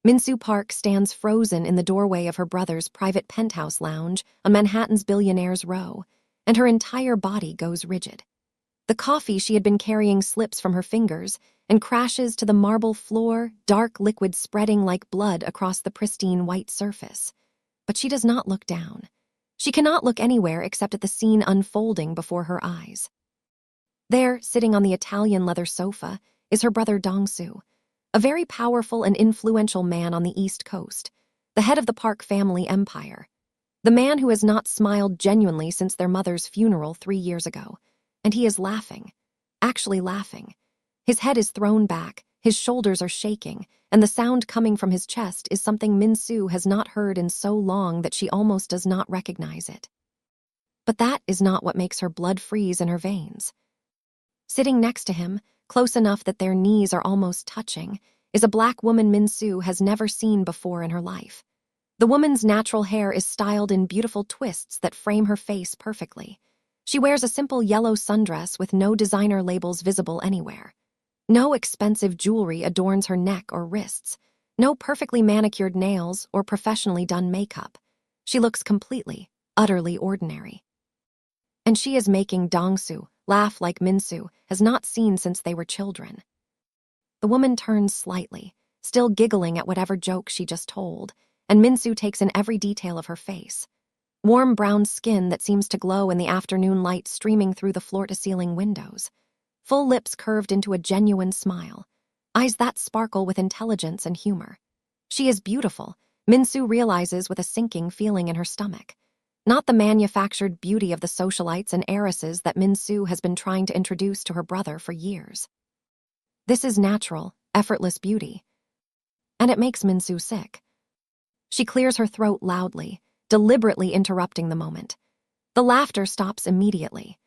Minsu Park stands frozen in the doorway of her brother's private penthouse lounge on Manhattan's Billionaire's Row, and her entire body goes rigid. The coffee she had been carrying slips from her fingers and crashes to the marble floor, dark liquid spreading like blood across the pristine white surface. But she does not look down. She cannot look anywhere except at the scene unfolding before her eyes. There, sitting on the Italian leather sofa, is her brother Dong-soo, a very powerful and influential man on the East Coast, the head of the Park family empire, the man who has not smiled genuinely since their mother's funeral 3 years ago. And he is laughing, actually laughing. His head is thrown back, his shoulders are shaking, and the sound coming from his chest is something Minsu has not heard in so long that she almost does not recognize it. But that is not what makes her blood freeze in her veins. Sitting next to him, close enough that their knees are almost touching, is a black woman Minsu has never seen before in her life. The woman's natural hair is styled in beautiful twists that frame her face perfectly. She wears a simple yellow sundress with no designer labels visible anywhere. No expensive jewelry adorns her neck or wrists. No perfectly manicured nails or professionally done makeup. She looks completely, utterly ordinary. And she is making Dong-soo laugh like Minsu has not seen since they were children. The woman turns slightly, still giggling at whatever joke she just told, and Minsu takes in every detail of her face. Warm brown skin that seems to glow in the afternoon light streaming through the floor-to-ceiling windows. Full lips curved into a genuine smile. Eyes that sparkle with intelligence and humor. She is beautiful, Minsu realizes with a sinking feeling in her stomach. Not the manufactured beauty of the socialites and heiresses that Minsu has been trying to introduce to her brother for years. This is natural, effortless beauty. And it makes Minsu sick. She clears her throat loudly, deliberately interrupting the moment. The laughter stops immediately.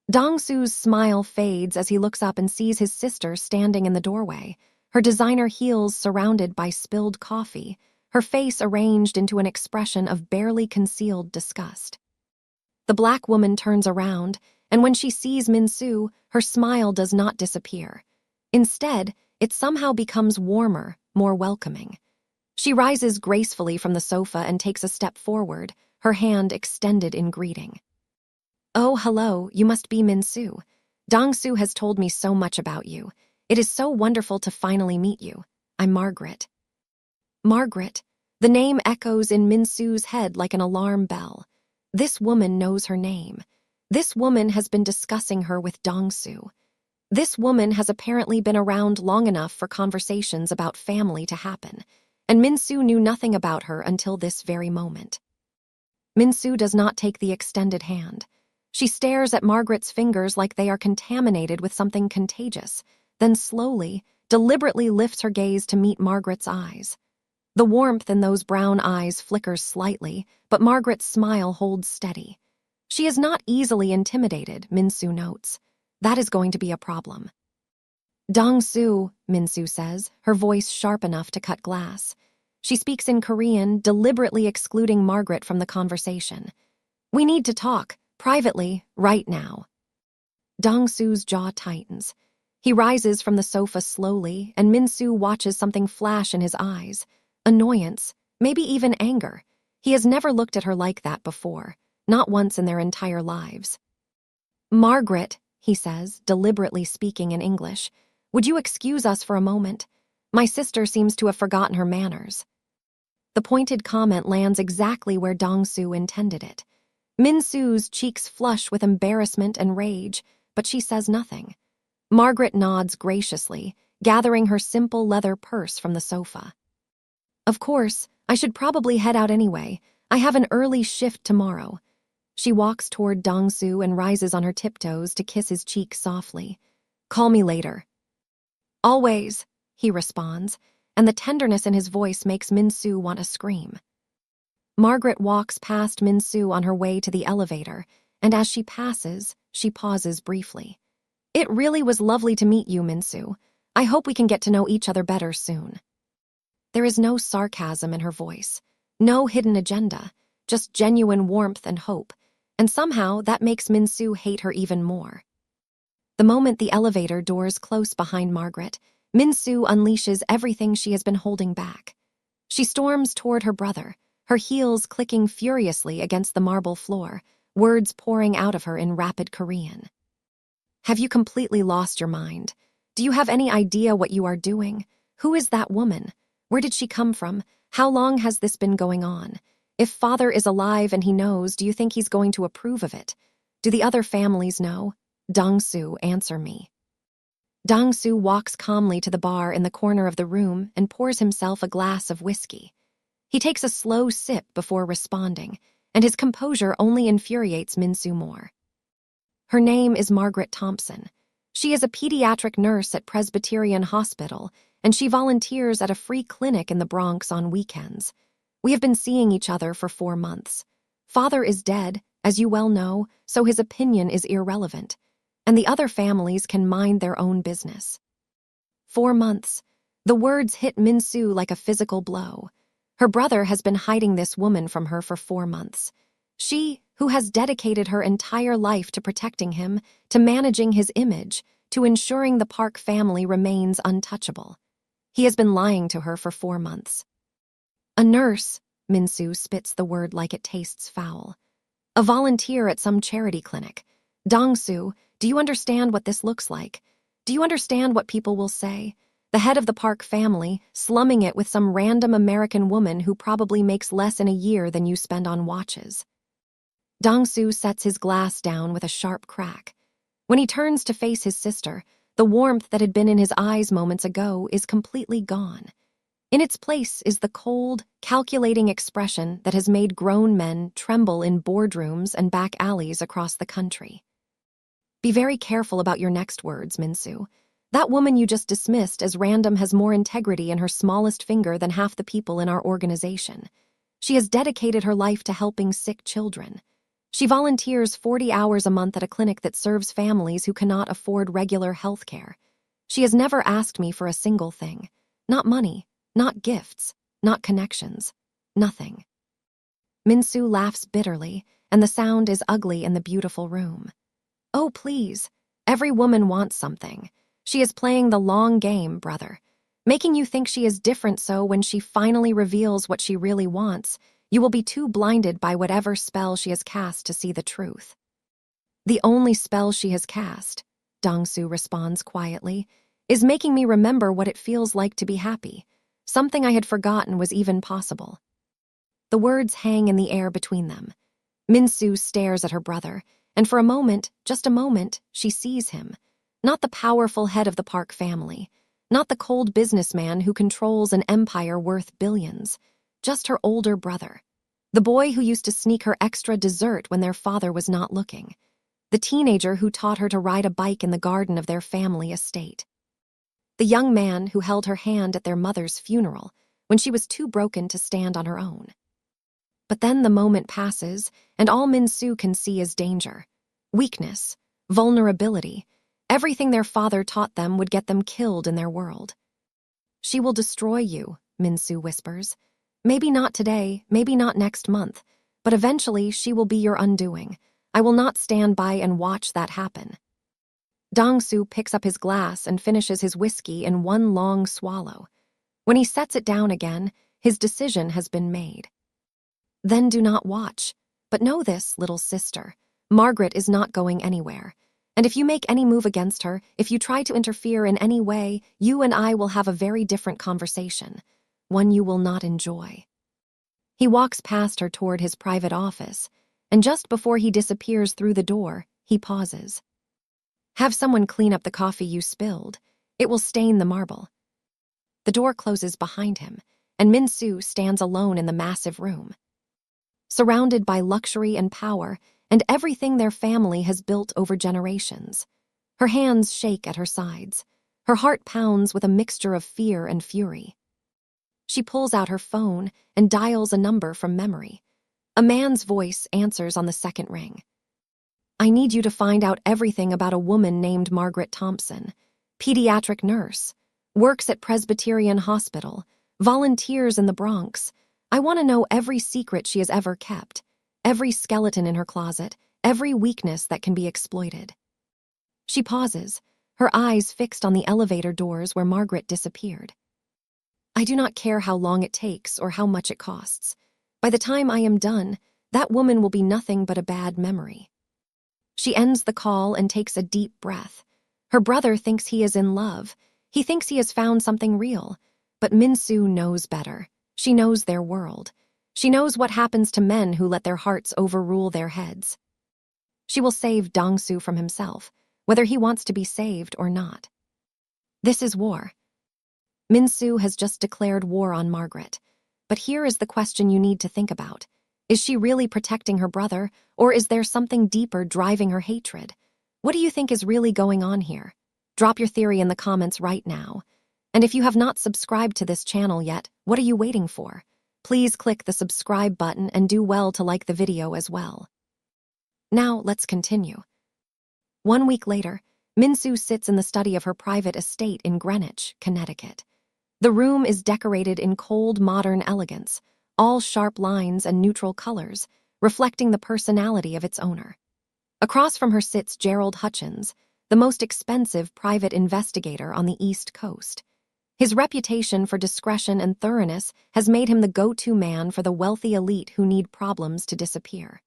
Dong-soo's smile fades as he looks up and sees his sister standing in the doorway, her designer heels surrounded by spilled coffee, her face arranged into an expression of barely concealed disgust. The black woman turns around, and when she sees Minsu, her smile does not disappear. Instead, it somehow becomes warmer, more welcoming. She rises gracefully from the sofa and takes a step forward, her hand extended in greeting. "Oh, hello, you must be Minsu. Dong-soo has told me so much about you. It is so wonderful to finally meet you. I'm Margaret." Margaret. The name echoes in Minsu's head like an alarm bell. This woman knows her name. This woman has been discussing her with Dong-soo. This woman has apparently been around long enough for conversations about family to happen, and Minsu knew nothing about her until this very moment. Minsu does not take the extended hand. She stares at Margaret's fingers like they are contaminated with something contagious, then slowly, deliberately lifts her gaze to meet Margaret's eyes. The warmth in those brown eyes flickers slightly, but Margaret's smile holds steady. She is not easily intimidated, Minsu notes. That is going to be a problem. "Dong-soo," Minsu says, her voice sharp enough to cut glass. She speaks in Korean, deliberately excluding Margaret from the conversation. "We need to talk, privately, right now." Dong-soo's jaw tightens. He rises from the sofa slowly, and Minsu watches something flash in his eyes. Annoyance, maybe even anger. He has never looked at her like that before, not once in their entire lives. "Margaret," he says, deliberately speaking in English, "would you excuse us for a moment? My sister seems to have forgotten her manners." The pointed comment lands exactly where Dong-soo intended it. Minsu's cheeks flush with embarrassment and rage, but she says nothing. Margaret nods graciously, gathering her simple leather purse from the sofa. "Of course, I should probably head out anyway. I have an early shift tomorrow." She walks toward Dong-soo and rises on her tiptoes to kiss his cheek softly. "Call me later." "Always," he responds, and the tenderness in his voice makes Minsu want to scream. Margaret walks past Minsu on her way to the elevator, and as she passes, she pauses briefly. "It really was lovely to meet you, Minsu. I hope we can get to know each other better soon." There is no sarcasm in her voice, no hidden agenda, just genuine warmth and hope, and somehow that makes Minsu hate her even more. The moment the elevator doors close behind Margaret, Minsu unleashes everything she has been holding back. She storms toward her brother, her heels clicking furiously against the marble floor, words pouring out of her in rapid Korean. Have you completely lost your mind? Do you have any idea what you are doing? Who is that woman? Where did she come from? How long has this been going on? If father is alive and he knows, do you think he's going to approve of it? Do the other families know? Dong-soo, answer me. Dong-soo walks calmly to the bar in the corner of the room and pours himself a glass of whiskey. He takes a slow sip before responding, and his composure only infuriates Min-soo more. Her name is Margaret Thompson. She is a pediatric nurse at Presbyterian Hospital, and she volunteers at a free clinic in the Bronx on weekends. We have been seeing each other for 4 months. Father is dead, as you well know, so his opinion is irrelevant, and the other families can mind their own business. 4 months. The words hit Min-soo like a physical blow. Her brother has been hiding this woman from her for 4 months. She, who has dedicated her entire life to protecting him, to managing his image, to ensuring the Park family remains untouchable. He has been lying to her for 4 months. A nurse, Min-soo spits the word like it tastes foul. A volunteer at some charity clinic. Dong-soo, do you understand what this looks like? Do you understand what people will say? The head of the Park family, slumming it with some random American woman who probably makes less in a year than you spend on watches. Dong-soo sets his glass down with a sharp crack. When he turns to face his sister, the warmth that had been in his eyes moments ago is completely gone. In its place is the cold, calculating expression that has made grown men tremble in boardrooms and back alleys across the country. Be very careful about your next words, Min-soo. That woman you just dismissed as random has more integrity in her smallest finger than half the people in our organization. She has dedicated her life to helping sick children. She volunteers 40 hours a month at a clinic that serves families who cannot afford regular health care. She has never asked me for a single thing. Not money, not gifts, not connections, nothing. Min-soo laughs bitterly, and the sound is ugly in the beautiful room. Oh, please. Every woman wants something. She is playing the long game, brother, making you think she is different, so when she finally reveals what she really wants, you will be too blinded by whatever spell she has cast to see the truth. The only spell she has cast, Dong-soo responds quietly, is making me remember what it feels like to be happy, something I had forgotten was even possible. The words hang in the air between them. Min-soo stares at her brother, and for a moment, just a moment, she sees him. Not the powerful head of the Park family, not the cold businessman who controls an empire worth billions, just her older brother, the boy who used to sneak her extra dessert when their father was not looking, the teenager who taught her to ride a bike in the garden of their family estate, the young man who held her hand at their mother's funeral when she was too broken to stand on her own. But then the moment passes, and all Min-soo can see is danger, weakness, vulnerability. Everything their father taught them would get them killed in their world. She will destroy you, Min-soo whispers. Maybe not today, maybe not next month, but eventually she will be your undoing. I will not stand by and watch that happen. Dong-soo picks up his glass and finishes his whiskey in one long swallow. When he sets it down again, his decision has been made. Then do not watch. But know this, little sister, Margaret is not going anywhere. And if you make any move against her, if you try to interfere in any way, you and I will have a very different conversation, one you will not enjoy. He walks past her toward his private office, and just before he disappears through the door, he pauses. Have someone clean up the coffee you spilled. It will stain the marble. The door closes behind him, and Min-soo stands alone in the massive room. Surrounded by luxury and power, and everything their family has built over generations. Her hands shake at her sides. Her heart pounds with a mixture of fear and fury. She pulls out her phone and dials a number from memory. A man's voice answers on the second ring. I need you to find out everything about a woman named Margaret Thompson, pediatric nurse, works at Presbyterian Hospital, volunteers in the Bronx. I want to know every secret she has ever kept, every skeleton in her closet, every weakness that can be exploited. She pauses, her eyes fixed on the elevator doors where Margaret disappeared. I do not care how long it takes or how much it costs. By the time I am done, that woman will be nothing but a bad memory. She ends the call and takes a deep breath. Her brother thinks he is in love. He thinks he has found something real. But Min-soo knows better. She knows their world. She knows what happens to men who let their hearts overrule their heads. She will save Dong-soo from himself, whether he wants to be saved or not. This is war. Min-soo has just declared war on Margaret. But here is the question you need to think about. Is she really protecting her brother, or is there something deeper driving her hatred? What do you think is really going on here? Drop your theory in the comments right now. And if you have not subscribed to this channel yet, what are you waiting for? Please click the subscribe button and do well to like the video as well. Now, let's continue. 1 week later, Min-soo sits in the study of her private estate in Greenwich, Connecticut. The room is decorated in cold, modern elegance, all sharp lines and neutral colors, reflecting the personality of its owner. Across from her sits Gerald Hutchins, the most expensive private investigator on the East Coast. His reputation for discretion and thoroughness has made him the go-to man for the wealthy elite who need problems to disappear.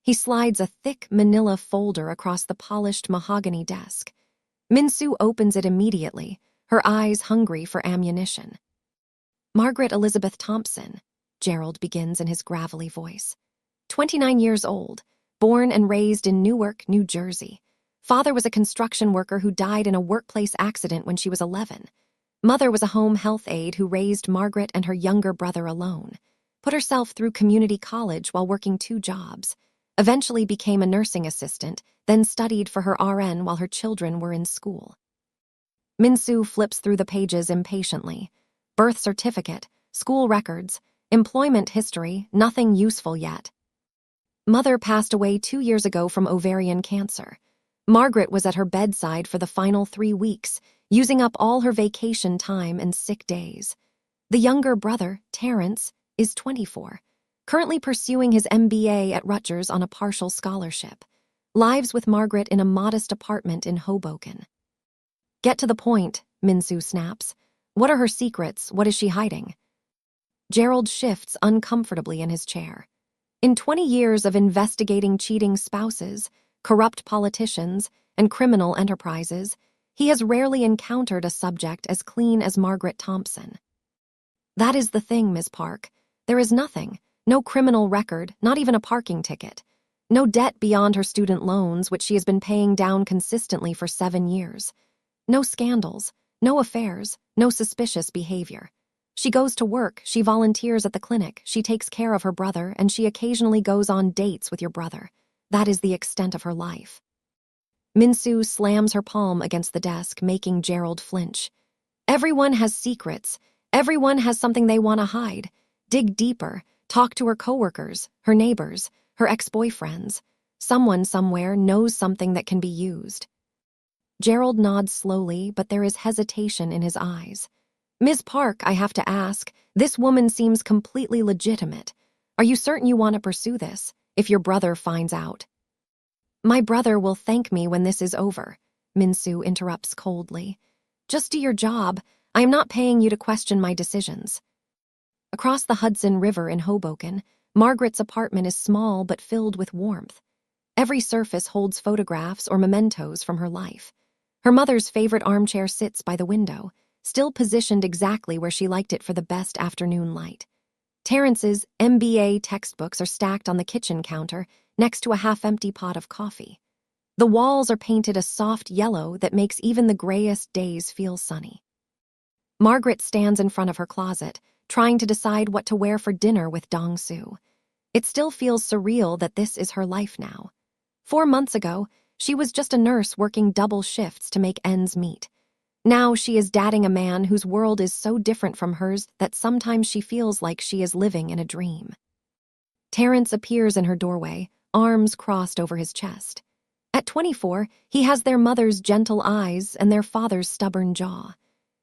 He slides a thick manila folder across the polished mahogany desk. Min-soo opens it immediately, her eyes hungry for ammunition. Margaret Elizabeth Thompson, Gerald begins in his gravelly voice. 29 years old, born and raised in Newark, New Jersey. Father was a construction worker who died in a workplace accident when she was 11. Mother was a home health aide who raised Margaret and her younger brother alone. Put herself through community college while working 2 jobs. Eventually became a nursing assistant, then studied for her RN while her children were in school. Min-soo flips through the pages impatiently. Birth certificate, school records, employment history, nothing useful yet. Mother passed away 2 years ago from ovarian cancer. Margaret was at her bedside for the final 3 weeks, using up all her vacation time and sick days. The younger brother, Terrence, is 24, currently pursuing his MBA at Rutgers on a partial scholarship. Lives with Margaret in a modest apartment in Hoboken. Get to the point, Min-soo snaps. What are her secrets? What is she hiding? Gerald shifts uncomfortably in his chair. In 20 years of investigating cheating spouses, corrupt politicians, and criminal enterprises, he has rarely encountered a subject as clean as Margaret Thompson. That is the thing, Ms. Park. There is nothing. No criminal record, not even a parking ticket. No debt beyond her student loans, which she has been paying down consistently for 7 years. No scandals, no affairs, no suspicious behavior. She goes to work, she volunteers at the clinic, she takes care of her brother, and she occasionally goes on dates with your brother. That is the extent of her life. Min-soo slams her palm against the desk, making Gerald flinch. Everyone has secrets. Everyone has something they want to hide. Dig deeper. Talk to her coworkers, her neighbors, her ex-boyfriends. Someone somewhere knows something that can be used. Gerald nods slowly, but there is hesitation in his eyes. Ms. Park, I have to ask, this woman seems completely legitimate. Are you certain you want to pursue this, if your brother finds out? My brother will thank me when this is over, Min-soo interrupts coldly. Just do your job. I am not paying you to question my decisions. Across the Hudson River in Hoboken, Margaret's apartment is small but filled with warmth. Every surface holds photographs or mementos from her life. Her mother's favorite armchair sits by the window, still positioned exactly where she liked it for the best afternoon light. Terrence's MBA textbooks are stacked on the kitchen counter next to a half-empty pot of coffee. The walls are painted a soft yellow that makes even the grayest days feel sunny. Margaret stands in front of her closet, trying to decide what to wear for dinner with Dong-soo. It still feels surreal that this is her life now. 4 months ago, she was just a nurse working double shifts to make ends meet. Now she is dating a man whose world is so different from hers that sometimes she feels like she is living in a dream. Terrence appears in her doorway, arms crossed over his chest. At 24, he has their mother's gentle eyes and their father's stubborn jaw.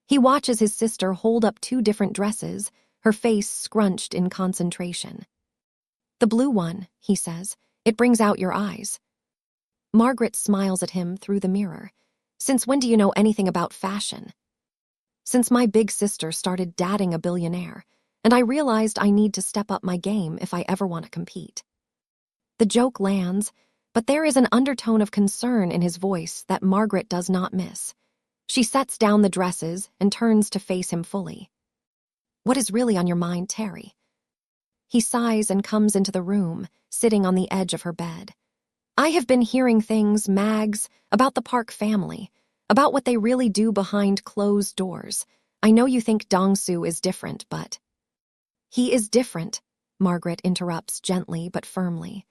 He watches his sister hold up 2 different dresses, her face scrunched in concentration. The blue one, he says, it brings out your eyes. Margaret smiles at him through the mirror. Since when do you know anything about fashion? since my big sister started dating a billionaire, and I realized I need to step up my game if I ever want to compete." The joke lands, but there is an undertone of concern in his voice that Margaret does not miss. She sets down the dresses and turns to face him fully. "What is really on your mind, Terry?" He sighs and comes into the room, sitting on the edge of her bed. "I have been hearing things, Mags, about the Park family, about what they really do behind closed doors. I know you think Dong-soo is different, but—" "He is different," Margaret interrupts gently but firmly.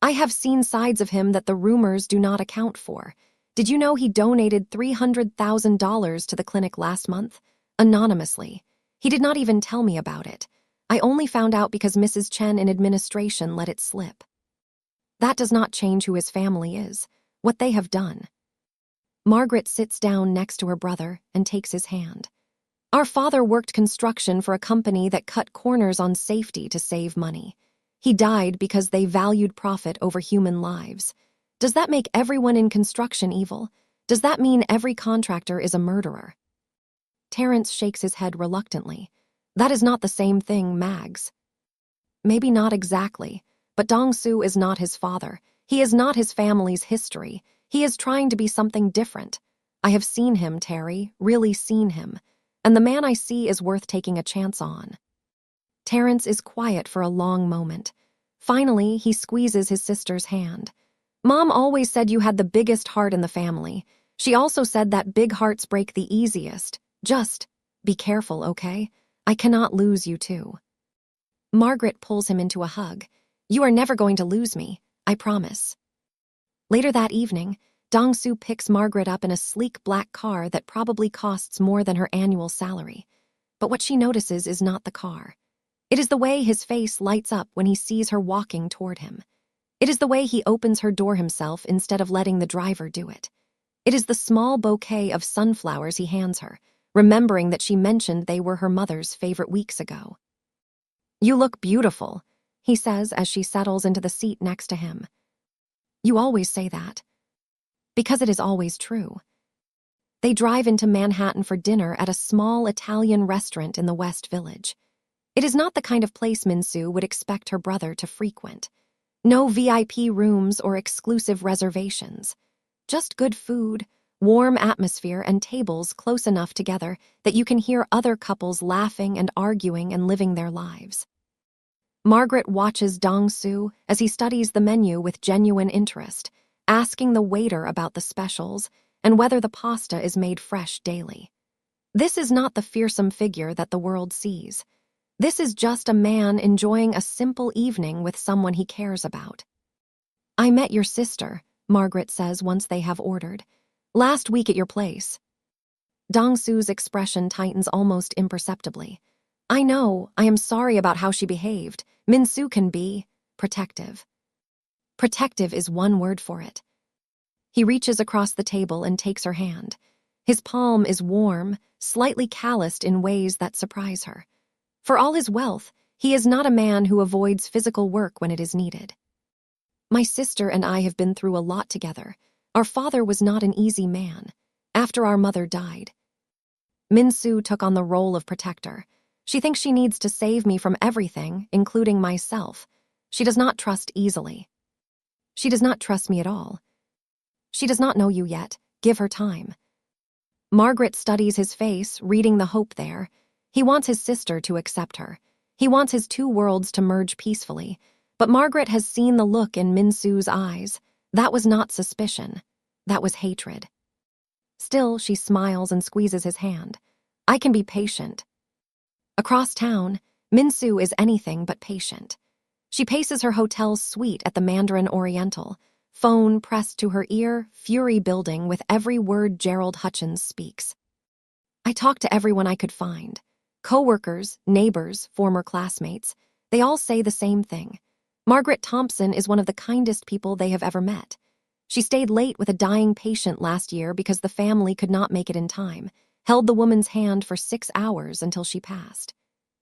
"I have seen sides of him that the rumors do not account for. Did you know he donated $300,000 to the clinic last month? Anonymously. He did not even tell me about it. I only found out because Mrs. Chen in administration let it slip. That does not change who his family is, what they have done." Margaret sits down next to her brother and takes his hand. "Our father worked construction for a company that cut corners on safety to save money. He died because they valued profit over human lives. Does that make everyone in construction evil? Does that mean every contractor is a murderer?" Terrence shakes his head reluctantly. "That is not the same thing, Mags." "Maybe not exactly, but Dong-soo is not his father. He is not his family's history. He is trying to be something different. I have seen him, Terry, really seen him. And the man I see is worth taking a chance on." Terrence is quiet for a long moment. Finally, he squeezes his sister's hand. "Mom always said you had the biggest heart in the family. She also said that big hearts break the easiest. Just be careful, okay? I cannot lose you too." Margaret pulls him into a hug. "You are never going to lose me, I promise." Later that evening, Dong-soo picks Margaret up in a sleek black car that probably costs more than her annual salary. But what she notices is not the car. It is the way his face lights up when he sees her walking toward him. It is the way he opens her door himself instead of letting the driver do it. It is the small bouquet of sunflowers he hands her, remembering that she mentioned they were her mother's favorite weeks ago. "You look beautiful," he says as she settles into the seat next to him. "You always say that." "Because it is always true." They drive into Manhattan for dinner at a small Italian restaurant in the West Village. It is not the kind of place Min-soo would expect her brother to frequent. No VIP rooms or exclusive reservations. Just good food, warm atmosphere, and tables close enough together that you can hear other couples laughing and arguing and living their lives. Margaret watches Dong-soo as he studies the menu with genuine interest, asking the waiter about the specials and whether the pasta is made fresh daily. This is not the fearsome figure that the world sees. This is just a man enjoying a simple evening with someone he cares about. "I met your sister," Margaret says once they have ordered, "last week at your place." Dong-soo's expression tightens almost imperceptibly. "I know, I am sorry about how she behaved. Min-soo can be protective." Protective is one word for it. He reaches across the table and takes her hand. His palm is warm, slightly calloused in ways that surprise her. For all his wealth, he is not a man who avoids physical work when it is needed. "My sister and I have been through a lot together. Our father was not an easy man. After our mother died, Min-soo took on the role of protector. She thinks she needs to save me from everything, including myself. She does not trust easily. She does not trust me at all. She does not know you yet. Give her time." Margaret studies his face, reading the hope there. He wants his sister to accept her. He wants his two worlds to merge peacefully. But Margaret has seen the look in Min-soo's eyes. That was not suspicion. That was hatred. Still, she smiles and squeezes his hand. "I can be patient." Across town, Min-soo is anything but patient. She paces her hotel's suite at the Mandarin Oriental, phone pressed to her ear, fury building with every word Gerald Hutchins speaks. "I talked to everyone I could find. Co-workers, neighbors, former classmates. They all say the same thing. Margaret Thompson is one of the kindest people they have ever met. She stayed late with a dying patient last year because the family could not make it in time, held the woman's hand for 6 hours until she passed.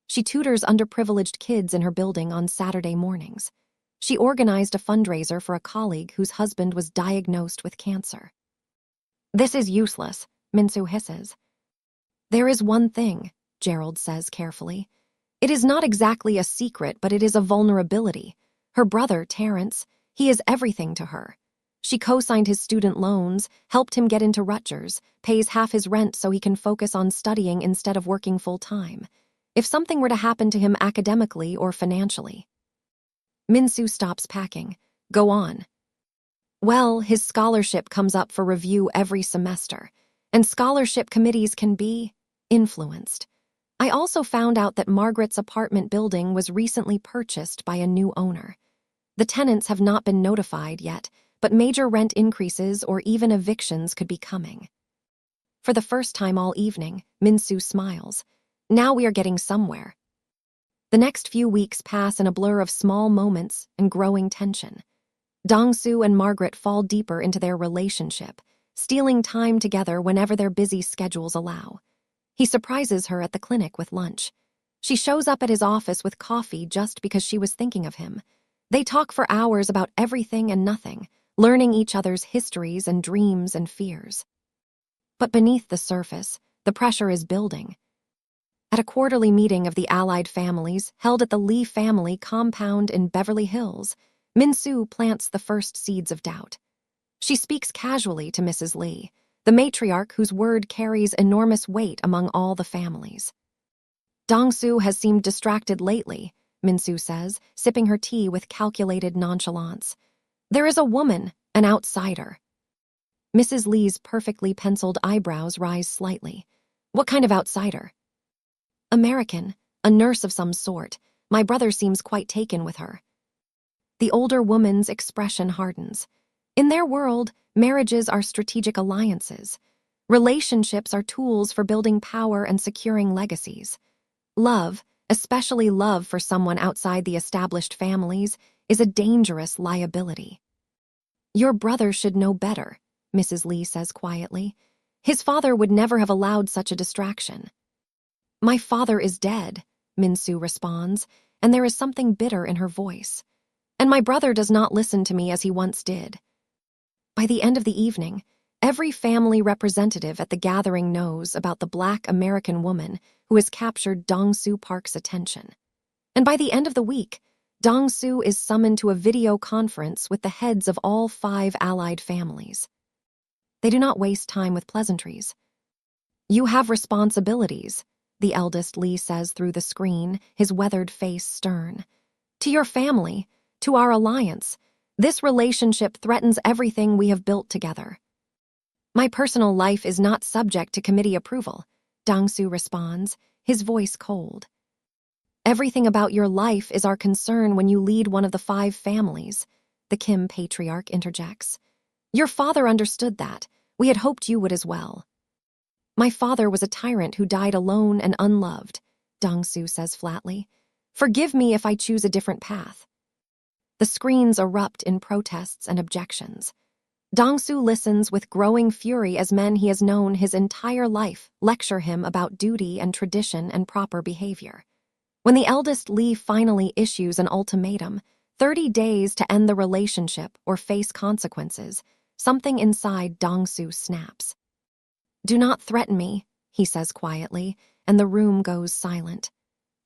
She tutors underprivileged kids in her building on Saturday mornings. She organized a fundraiser for a colleague whose husband was diagnosed with cancer." "This is useless," Min-soo hisses. There is one thing, Gerald says carefully. It is not exactly a secret, but it is a vulnerability. Her brother, Terrence, he is everything to her. She co-signed his student loans, helped him get into Rutgers, pays half his rent so he can focus on studying instead of working full-time. If something were to happen to him academically or financially. Minsu stops packing. Go on. Well, his scholarship comes up for review every semester, and scholarship committees can be influenced. I also found out that Margaret's apartment building was recently purchased by a new owner. The tenants have not been notified yet, but major rent increases or even evictions could be coming. For the first time all evening, Minsu smiles. Now we are getting somewhere. The next few weeks pass in a blur of small moments and growing tension. Dongsu and Margaret fall deeper into their relationship, stealing time together whenever their busy schedules allow. He surprises her at the clinic with lunch. She shows up at his office with coffee just because she was thinking of him. They talk for hours about everything and nothing, learning each other's histories and dreams and fears. But beneath the surface, the pressure is building. At a quarterly meeting of the allied families held at the Lee family compound in Beverly Hills, Minsu plants the first seeds of doubt. She speaks casually to Mrs. Lee, the matriarch whose word carries enormous weight among all the families. Dongsu has seemed distracted lately, Minsu says, sipping her tea with calculated nonchalance. There is a woman, an outsider. Mrs. Lee's perfectly penciled eyebrows rise slightly. What kind of outsider? American, a nurse of some sort. My brother seems quite taken with her. The older woman's expression hardens. In their world, marriages are strategic alliances. Relationships are tools for building power and securing legacies. Love, especially love for someone outside the established families, is a dangerous liability. Your brother should know better, Mrs. Lee says quietly. His father would never have allowed such a distraction. My father is dead, Minsu responds, and there is something bitter in her voice. And my brother does not listen to me as he once did. By the end of the evening, every family representative at the gathering knows about the Black American woman who has captured Dongsu Park's attention. And by the end of the week, Dongsu is summoned to a video conference with the heads of all 5 allied families. They do not waste time with pleasantries. You have responsibilities, the eldest Lee says through the screen, his weathered face stern. To your family, to our alliance, this relationship threatens everything we have built together. My personal life is not subject to committee approval, Dongsu responds, his voice cold. Everything about your life is our concern when you lead one of the 5 families, the Kim patriarch interjects. Your father understood that. We had hoped you would as well. My father was a tyrant who died alone and unloved, Dongsu says flatly. Forgive me if I choose a different path. The screens erupt in protests and objections. Dongsu listens with growing fury as men he has known his entire life lecture him about duty and tradition and proper behavior. When the eldest Lee finally issues an ultimatum, 30 days to end the relationship or face consequences, something inside Dongsu snaps. Do not threaten me, he says quietly, and the room goes silent.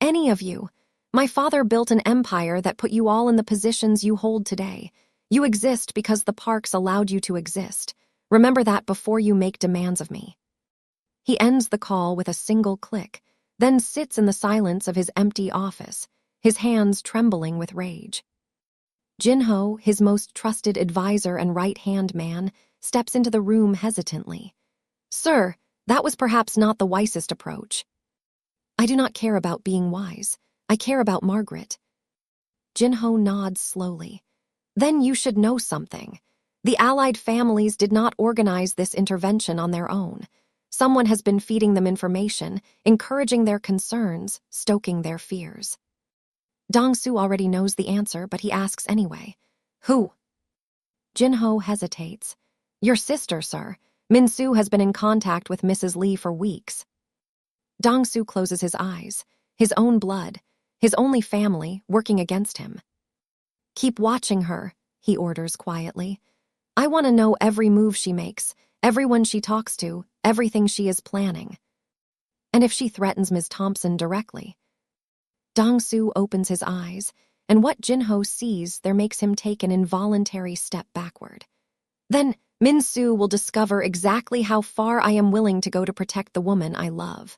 Any of you. My father built an empire that put you all in the positions you hold today. You exist because the Parks allowed you to exist. Remember that before you make demands of me. He ends the call with a single click, then sits in the silence of his empty office, his hands trembling with rage. Jinho, his most trusted advisor and right-hand man, steps into the room hesitantly. Sir, that was perhaps not the wisest approach. I do not care about being wise. I care about Margaret. Jinho nods slowly. Then you should know something. The allied families did not organize this intervention on their own. Someone has been feeding them information, encouraging their concerns, stoking their fears. Dongsu already knows the answer, but he asks anyway. Who? Jinho hesitates. Your sister, sir. Minsu has been in contact with Mrs. Lee for weeks. Dongsu closes his eyes. His own blood, his only family, working against him. Keep watching her, he orders quietly. I want to know every move she makes, everyone she talks to, everything she is planning. And if she threatens Ms. Thompson directly? Dong-soo opens his eyes, and what Jin-ho sees there makes him take an involuntary step backward. Then Min-soo will discover exactly how far I am willing to go to protect the woman I love.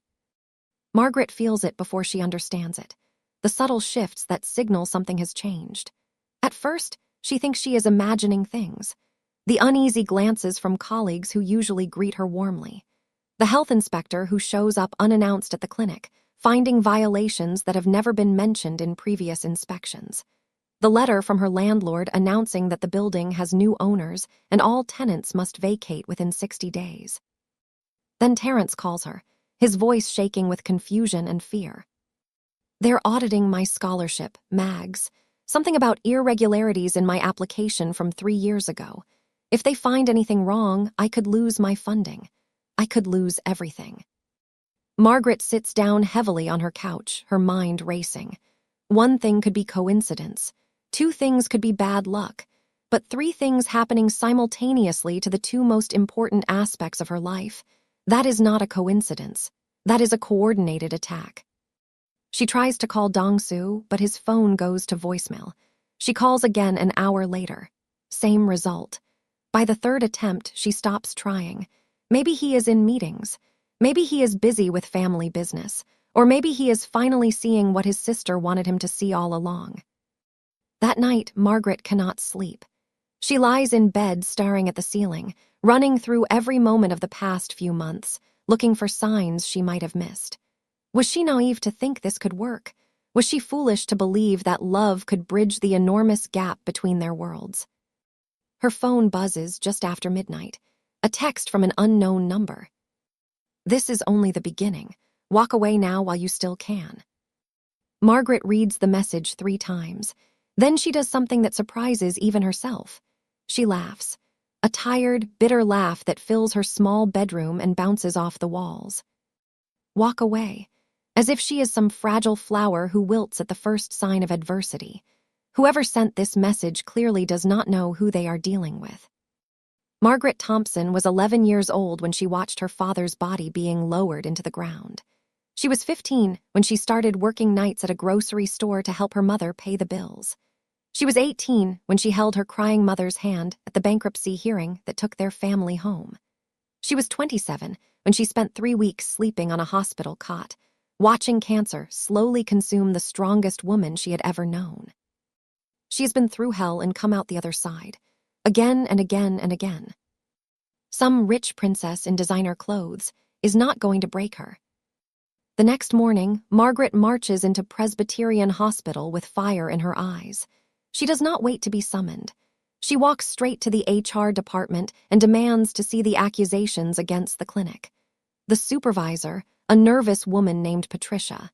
Margaret feels it before she understands it, the subtle shifts that signal something has changed. At first, she thinks she is imagining things. The uneasy glances from colleagues who usually greet her warmly. The health inspector who shows up unannounced at the clinic, finding violations that have never been mentioned in previous inspections. The letter from her landlord announcing that the building has new owners and all tenants must vacate within 60 days. Then Terrence calls her, his voice shaking with confusion and fear. They're auditing my scholarship, MAGs, something about irregularities in my application from 3 years ago. If they find anything wrong, I could lose my funding. I could lose everything. Margaret sits down heavily on her couch, her mind racing. One thing could be coincidence. 2 things could be bad luck. But 3 things happening simultaneously to the 2 most important aspects of her life. That is not a coincidence. That is a coordinated attack. She tries to call Dong-soo, but his phone goes to voicemail. She calls again an hour later. Same result. By the 3rd attempt, she stops trying. Maybe he is in meetings. Maybe he is busy with family business. Or maybe he is finally seeing what his sister wanted him to see all along. That night, Margaret cannot sleep. She lies in bed staring at the ceiling, running through every moment of the past few months, looking for signs she might have missed. Was she naive to think this could work? Was she foolish to believe that love could bridge the enormous gap between their worlds? Her phone buzzes just after midnight, a text from an unknown number. This is only the beginning. Walk away now while you still can. Margaret reads the message 3 times. Then she does something that surprises even herself. She laughs, a tired, bitter laugh that fills her small bedroom and bounces off the walls. Walk away, as if she is some fragile flower who wilts at the first sign of adversity. Whoever sent this message clearly does not know who they are dealing with. Margaret Thompson was 11 years old when she watched her father's body being lowered into the ground. She was 15 when she started working nights at a grocery store to help her mother pay the bills. She was 18 when she held her crying mother's hand at the bankruptcy hearing that took their family home. She was 27 when she spent 3 weeks sleeping on a hospital cot, watching cancer slowly consume the strongest woman she had ever known. She has been through hell and come out the other side, again and again and again. Some rich princess in designer clothes is not going to break her. The next morning, Margaret marches into Presbyterian Hospital with fire in her eyes. She does not wait to be summoned. She walks straight to the HR department and demands to see the accusations against the clinic. The supervisor, a nervous woman named Patricia,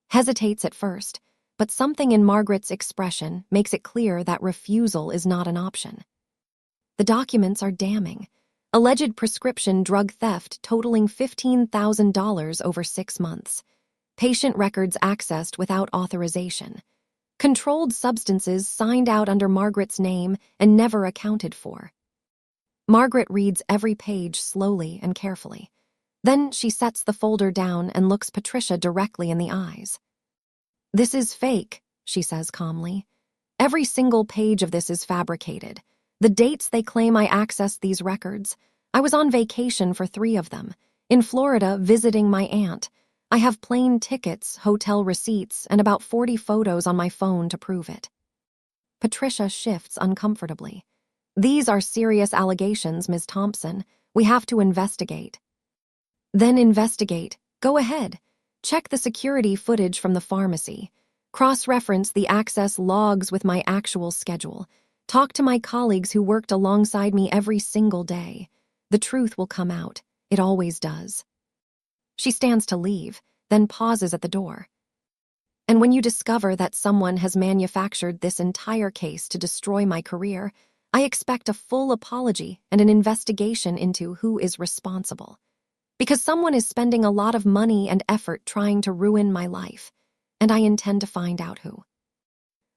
hesitates at first, but something in Margaret's expression makes it clear that refusal is not an option. The documents are damning. Alleged prescription drug theft totaling $15,000 over 6 months. Patient records accessed without authorization. Controlled substances signed out under Margaret's name and never accounted for. Margaret reads every page slowly and carefully. Then she sets the folder down and looks Patricia directly in the eyes. "This is fake," she says calmly. "Every single page of this is fabricated. The dates they claim I accessed these records. I was on vacation for 3 of them, in Florida visiting my aunt. I have plane tickets, hotel receipts, and about 40 photos on my phone to prove it." Patricia shifts uncomfortably. "These are serious allegations, Ms. Thompson. We have to investigate." "Then investigate. Go ahead. Check the security footage from the pharmacy. Cross-reference the access logs with my actual schedule. Talk to my colleagues who worked alongside me every single day. The truth will come out. It always does." She stands to leave, then pauses at the door. "And when you discover that someone has manufactured this entire case to destroy my career, I expect a full apology and an investigation into who is responsible. Because someone is spending a lot of money and effort trying to ruin my life, and I intend to find out who."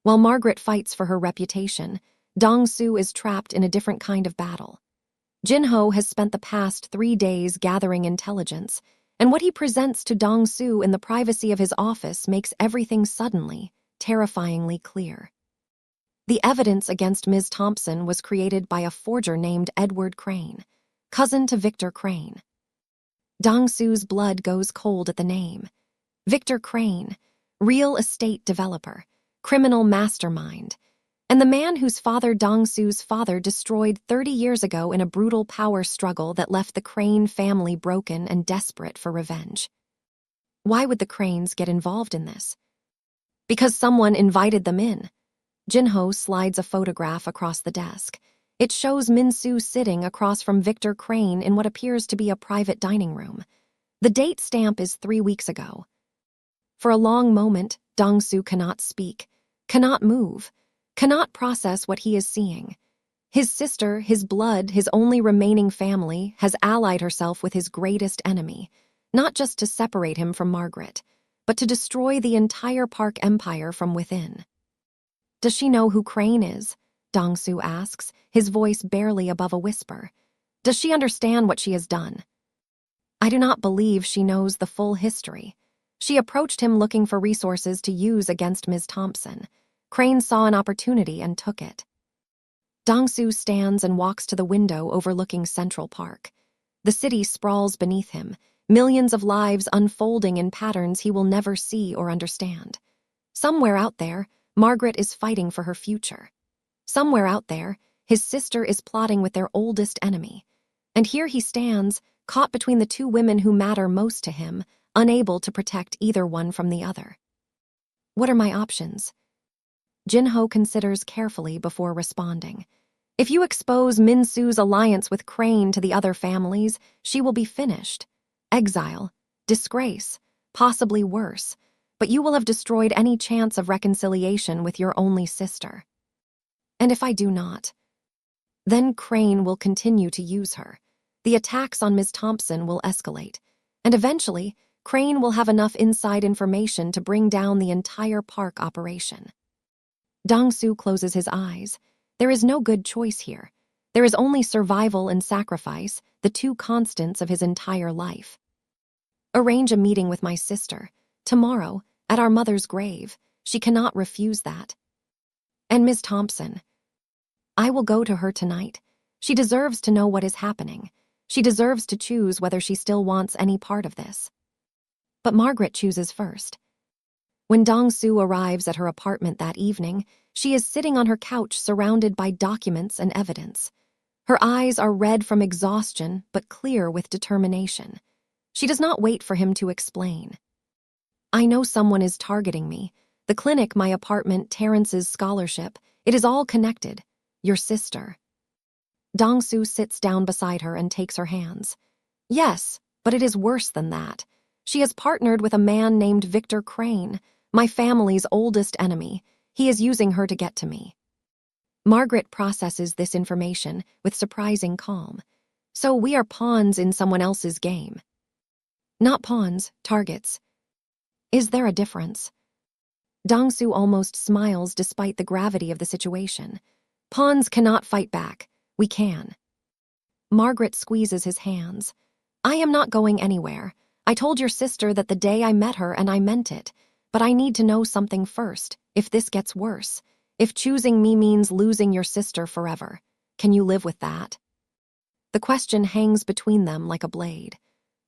While Margaret fights for her reputation, Dong-soo is trapped in a different kind of battle. Jin-ho has spent the past 3 days gathering intelligence, and what he presents to Dong-soo in the privacy of his office makes everything suddenly, terrifyingly clear. The evidence against Ms. Thompson was created by a forger named Edward Crane, cousin to Victor Crane. Dong-soo's blood goes cold at the name. Victor Crane, real estate developer, criminal mastermind, and the man whose father Dong-soo's father destroyed 30 years ago in a brutal power struggle that left the Crane family broken and desperate for revenge. Why would the Cranes get involved in this? Because someone invited them in. Jinho slides a photograph across the desk. It shows Min-soo sitting across from Victor Crane in what appears to be a private dining room. The date stamp is 3 weeks ago. For a long moment, Dong-soo cannot speak, cannot move, cannot process what he is seeing. His sister, his blood, his only remaining family, has allied herself with his greatest enemy, not just to separate him from Margaret, but to destroy the entire Park Empire from within. Does she know who Crane is? Dong-soo asks, his voice barely above a whisper. Does she understand what she has done? I do not believe she knows the full history. She approached him looking for resources to use against Ms. Thompson. Crane saw an opportunity and took it. Dong-soo stands and walks to the window overlooking Central Park. The city sprawls beneath him, millions of lives unfolding in patterns he will never see or understand. Somewhere out there, Margaret is fighting for her future. Somewhere out there, his sister is plotting with their oldest enemy. And here he stands, caught between the two women who matter most to him, unable to protect either one from the other. What are my options? Jinho considers carefully before responding. If you expose Min-soo's alliance with Crane to the other families, she will be finished. Exile, disgrace, possibly worse, but you will have destroyed any chance of reconciliation with your only sister. And if I do not? Then Crane will continue to use her. The attacks on Ms. Thompson will escalate, and eventually, Crane will have enough inside information to bring down the entire park operation. Dong-soo closes his eyes. There is no good choice here. There is only survival and sacrifice, the two constants of his entire life. Arrange a meeting with my sister. Tomorrow, at our mother's grave. She cannot refuse that. And Ms. Thompson. I will go to her tonight. She deserves to know what is happening. She deserves to choose whether she still wants any part of this. But Margaret chooses first. When Dong-soo arrives at her apartment that evening, she is sitting on her couch surrounded by documents and evidence. Her eyes are red from exhaustion, but clear with determination. She does not wait for him to explain. I know someone is targeting me. The clinic, my apartment, Terrence's scholarship, it is all connected. Your sister. Dong-soo sits down beside her and takes her hands. Yes, but it is worse than that. She has partnered with a man named Victor Crane, my family's oldest enemy. He is using her to get to me. Margaret processes this information with surprising calm. So we are pawns in someone else's game. Not pawns, targets. Is there a difference? Dong-soo almost smiles despite the gravity of the situation. Pawns cannot fight back. We can. Margaret squeezes his hands. I am not going anywhere. I told your sister that the day I met her, and I meant it. But I need to know something first, if this gets worse. If choosing me means losing your sister forever. Can you live with that? The question hangs between them like a blade.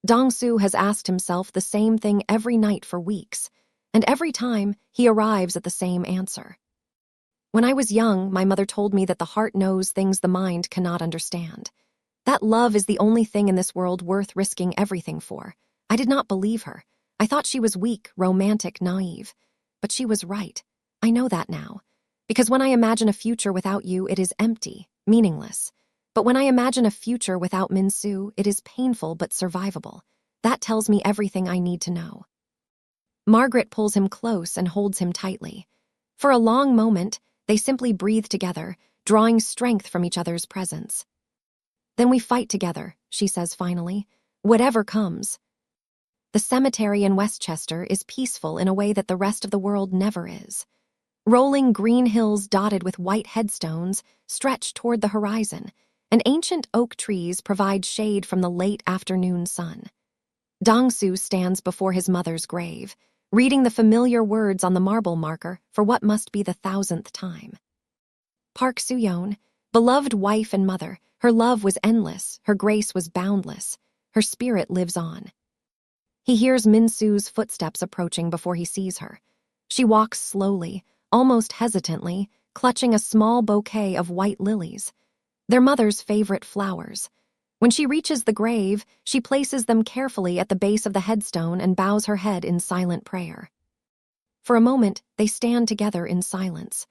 Dong-soo has asked himself the same thing every night for weeks, and every time he arrives at the same answer. When I was young, my mother told me that the heart knows things the mind cannot understand. That love is the only thing in this world worth risking everything for. I did not believe her. I thought she was weak, romantic, naive. But she was right. I know that now. Because when I imagine a future without you, it is empty, meaningless. But when I imagine a future without Min-soo, it is painful but survivable. That tells me everything I need to know. Margaret pulls him close and holds him tightly. For a long moment, they simply breathe together, drawing strength from each other's presence. Then we fight together, she says finally. Whatever comes. The cemetery in Westchester is peaceful in a way that the rest of the world never is. Rolling green hills dotted with white headstones stretch toward the horizon, and ancient oak trees provide shade from the late afternoon sun. Dong-su stands before his mother's grave, reading the familiar words on the marble marker for what must be the 1,000th time. Park Soo-yeon, beloved wife and mother, her love was endless, her grace was boundless, her spirit lives on. He hears Min-soo's footsteps approaching before he sees her. She walks slowly, almost hesitantly, clutching a small bouquet of white lilies, their mother's favorite flowers. When she reaches the grave, she places them carefully at the base of the headstone and bows her head in silent prayer. For a moment, they stand together in silence.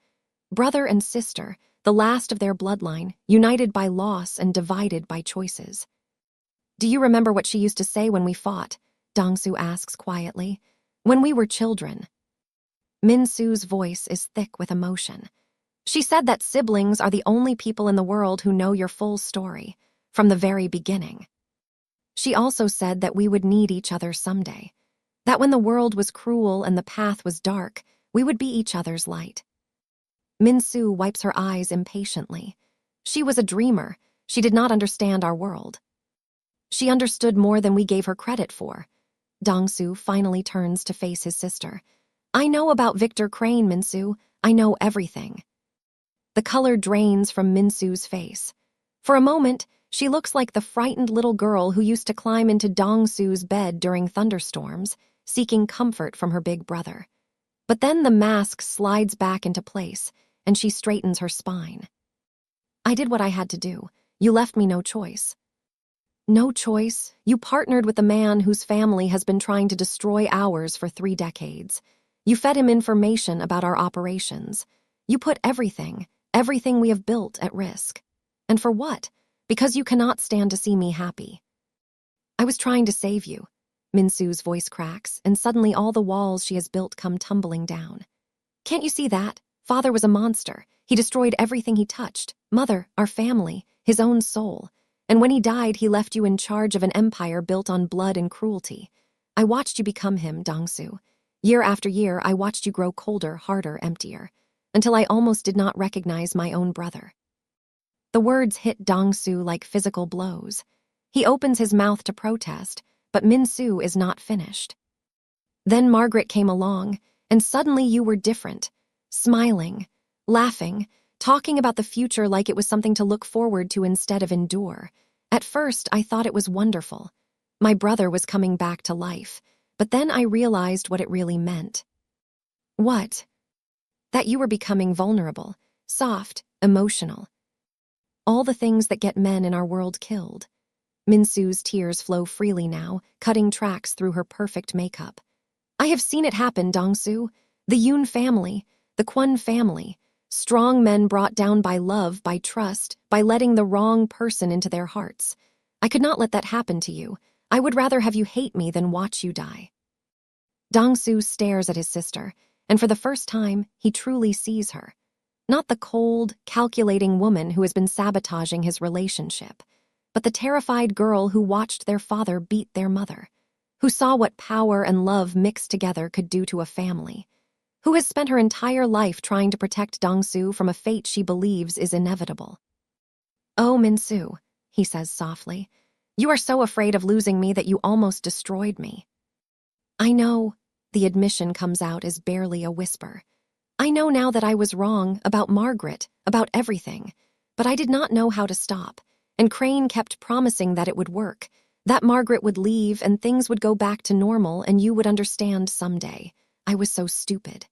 Brother and sister, the last of their bloodline, united by loss and divided by choices. "Do you remember what she used to say when we fought?" Dong-su asks quietly. "When we were children." Min-soo's voice is thick with emotion. "She said that siblings are the only people in the world who know your full story, from the very beginning. She also said that we would need each other someday, that when the world was cruel and the path was dark, we would be each other's light." Min-soo wipes her eyes impatiently. She was a dreamer. She did not understand our world. She understood more than we gave her credit for. Dong-su finally turns to face his sister. "I know about Victor Crane, Min-soo. I know everything." The color drains from Min-soo's face. For a moment, she looks like the frightened little girl who used to climb into Dong-su's bed during thunderstorms, seeking comfort from her big brother. But then the mask slides back into place, and she straightens her spine. "I did what I had to do. You left me no choice." "No choice? You partnered with the man whose family has been trying to destroy ours for 3 decades. You fed him information about our operations. You put everything we have built at risk. And for what? Because you cannot stand to see me happy." "I was trying to save you." Min-soo's voice cracks, and suddenly all the walls she has built come tumbling down. "Can't you see that? Father was a monster. He destroyed everything he touched. Mother, our family, his own soul. And when he died, he left you in charge of an empire built on blood and cruelty. I watched you become him, Dong-su. Year after year, I watched you grow colder, harder, emptier, until I almost did not recognize my own brother." The words hit Dong-su like physical blows. He opens his mouth to protest, but Min-soo is not finished. "Then Margaret came along, and suddenly you were different, smiling, laughing, talking about the future like it was something to look forward to instead of endure. At first, I thought it was wonderful. My brother was coming back to life, but then I realized what it really meant." "What?" "That you were becoming vulnerable, soft, emotional. All the things that get men in our world killed." Min-soo's tears flow freely now, cutting tracks through her perfect makeup. "I have seen it happen, Dong-su. The Yoon family, the Kwon family. Strong men brought down by love, by trust, by letting the wrong person into their hearts. I could not let that happen to you. I would rather have you hate me than watch you die." Dong-su stares at his sister, and for the first time, he truly sees her. Not the cold, calculating woman who has been sabotaging his relationship, but the terrified girl who watched their father beat their mother, who saw what power and love mixed together could do to a family, who has spent her entire life trying to protect Dong-su from a fate she believes is inevitable. "Oh, Min-soo," he says softly, "you are so afraid of losing me that you almost destroyed me." "I know," the admission comes out as barely a whisper. "I know now that I was wrong about Margaret, about everything, but I did not know how to stop, and Crane kept promising that it would work, that Margaret would leave and things would go back to normal and you would understand someday. I was so stupid."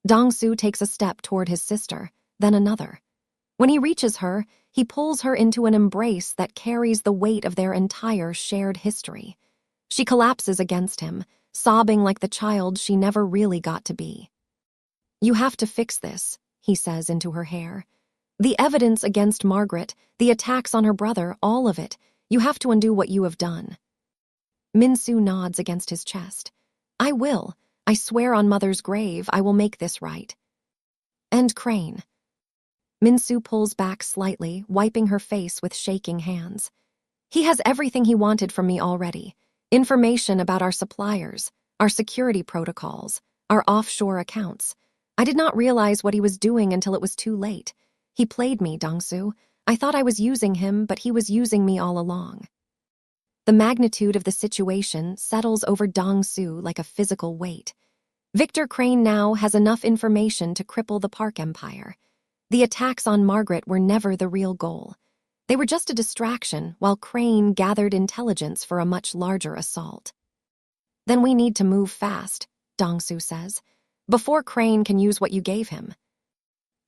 Dong-su takes a step toward his sister, then another. When he reaches her, he pulls her into an embrace that carries the weight of their entire shared history. She collapses against him, sobbing like the child she never really got to be. "You have to fix this," he says into her hair. "The evidence against Margaret, the attacks on her brother, all of it. You have to undo what you have done." Min-soo nods against his chest. "I will. I swear on Mother's grave I will make this right." "And Crane." Min-soo pulls back slightly, wiping her face with shaking hands. "He has everything he wanted from me already. Information about our suppliers, our security protocols, our offshore accounts. I did not realize what he was doing until it was too late. He played me, Dong-su. I thought I was using him, but he was using me all along." The magnitude of the situation settles over Dong-soo like a physical weight. Victor Crane now has enough information to cripple the Park Empire. The attacks on Margaret were never the real goal. They were just a distraction while Crane gathered intelligence for a much larger assault. Then we need to move fast, Dong-soo says, before Crane can use what you gave him.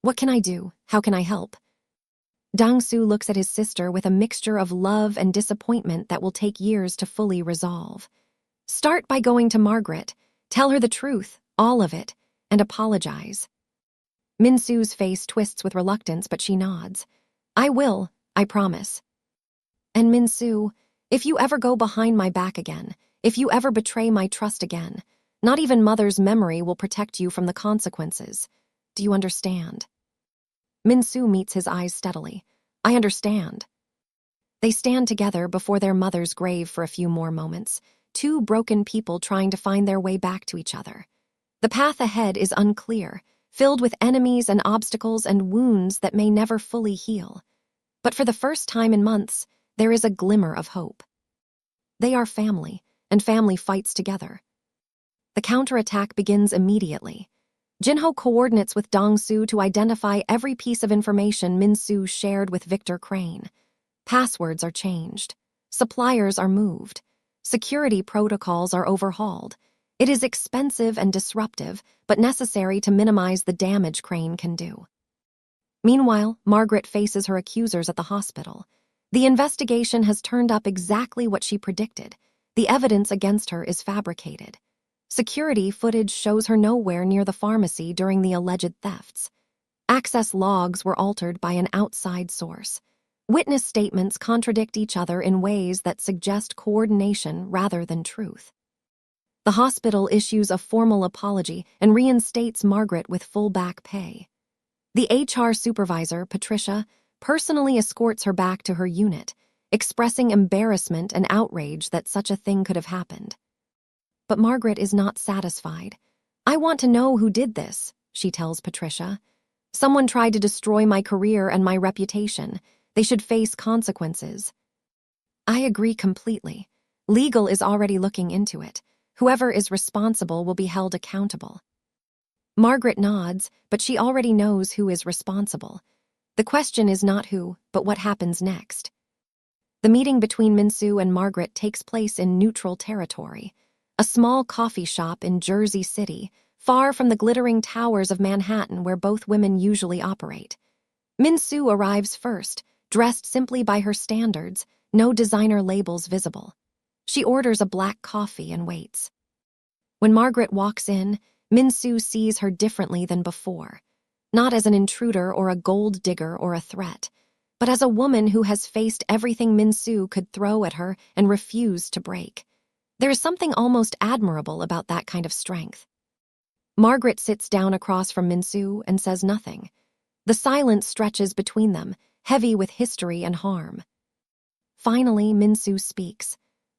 What can I do? How can I help? Dong-soo looks at his sister with a mixture of love and disappointment that will take years to fully resolve. Start by going to Margaret, tell her the truth, all of it, and apologize. Min-soo's face twists with reluctance, but she nods. I will, I promise. And Min-soo, if you ever go behind my back again, if you ever betray my trust again, not even Mother's memory will protect you from the consequences. Do you understand? Min-soo meets his eyes steadily. I understand. They stand together before their mother's grave for a few more moments, two broken people trying to find their way back to each other. The path ahead is unclear, filled with enemies and obstacles and wounds that may never fully heal. But for the first time in months, there is a glimmer of hope. They are family, and family fights together. The counterattack begins immediately. Jinho coordinates with Dong-soo to identify every piece of information Min-soo shared with Victor Crane. Passwords are changed. Suppliers are moved. Security protocols are overhauled. It is expensive and disruptive, but necessary to minimize the damage Crane can do. Meanwhile, Margaret faces her accusers at the hospital. The investigation has turned up exactly what she predicted. The evidence against her is fabricated. Security footage shows her nowhere near the pharmacy during the alleged thefts. Access logs were altered by an outside source. Witness statements contradict each other in ways that suggest coordination rather than truth. The hospital issues a formal apology and reinstates Margaret with full back pay. The HR supervisor, Patricia, personally escorts her back to her unit, expressing embarrassment and outrage that such a thing could have happened. But Margaret is not satisfied. I want to know who did this, she tells Patricia. Someone tried to destroy my career and my reputation. They should face consequences. I agree completely. Legal is already looking into it. Whoever is responsible will be held accountable. Margaret nods, but she already knows who is responsible. The question is not who, but what happens next. The meeting between Min-soo and Margaret takes place in neutral territory. A small coffee shop in Jersey City, far from the glittering towers of Manhattan where both women usually operate. Min-soo arrives first, dressed simply by her standards, no designer labels visible. She orders a black coffee and waits. When Margaret walks in, Min-soo sees her differently than before, not as an intruder or a gold digger or a threat, but as a woman who has faced everything Min-soo could throw at her and refused to break. There is something almost admirable about that kind of strength. Margaret sits down across from Min-soo and says nothing. The silence stretches between them, heavy with history and harm. Finally, Min-soo speaks.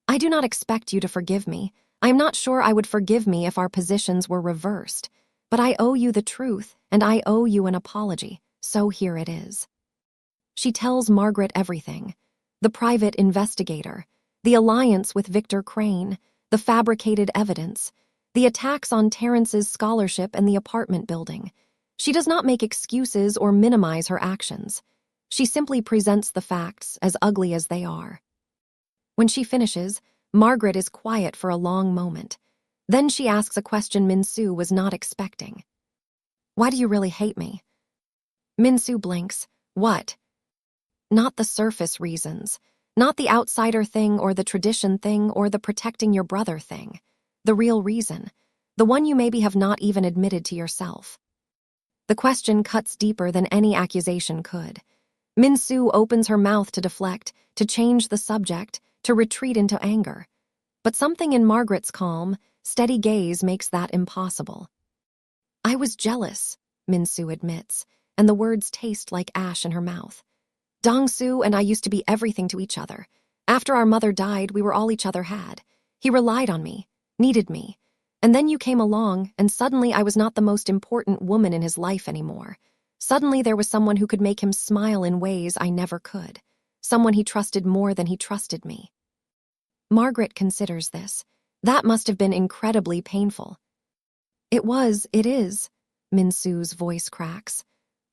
I do not expect you to forgive me. I am not sure I would forgive me if our positions were reversed. But I owe you the truth, and I owe you an apology, so here it is. She tells Margaret everything. The private investigator, the alliance with Victor Crane, the fabricated evidence, the attacks on Terrence's scholarship and the apartment building. She does not make excuses or minimize her actions. She simply presents the facts, as ugly as they are. When she finishes, Margaret is quiet for a long moment. Then she asks a question Min-soo was not expecting. Why do you really hate me? Min-soo blinks. What? Not the surface reasons. Not the outsider thing or the tradition thing or the protecting your brother thing. The real reason. The one you maybe have not even admitted to yourself. The question cuts deeper than any accusation could. Min-soo opens her mouth to deflect, to change the subject, to retreat into anger. But something in Margaret's calm, steady gaze makes that impossible. I was jealous, Min-soo admits, and the words taste like ash in her mouth. Dong-soo and I used to be everything to each other. After our mother died, we were all each other had. He relied on me, needed me. And then you came along, and suddenly I was not the most important woman in his life anymore. Suddenly there was someone who could make him smile in ways I never could. Someone he trusted more than he trusted me. Margaret considers this. That must have been incredibly painful. It is, Min-soo's voice cracks.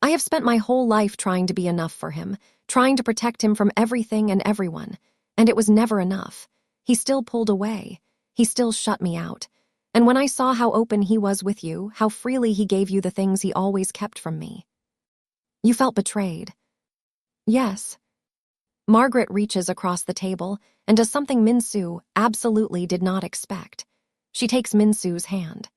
I have spent my whole life trying to be enough for him, trying to protect him from everything and everyone, and it was never enough. He still pulled away. He still shut me out. And when I saw how open he was with you, how freely he gave you the things he always kept from me. You felt betrayed. Yes. Margaret reaches across the table and does something Min-soo absolutely did not expect. She takes Min-soo's hand.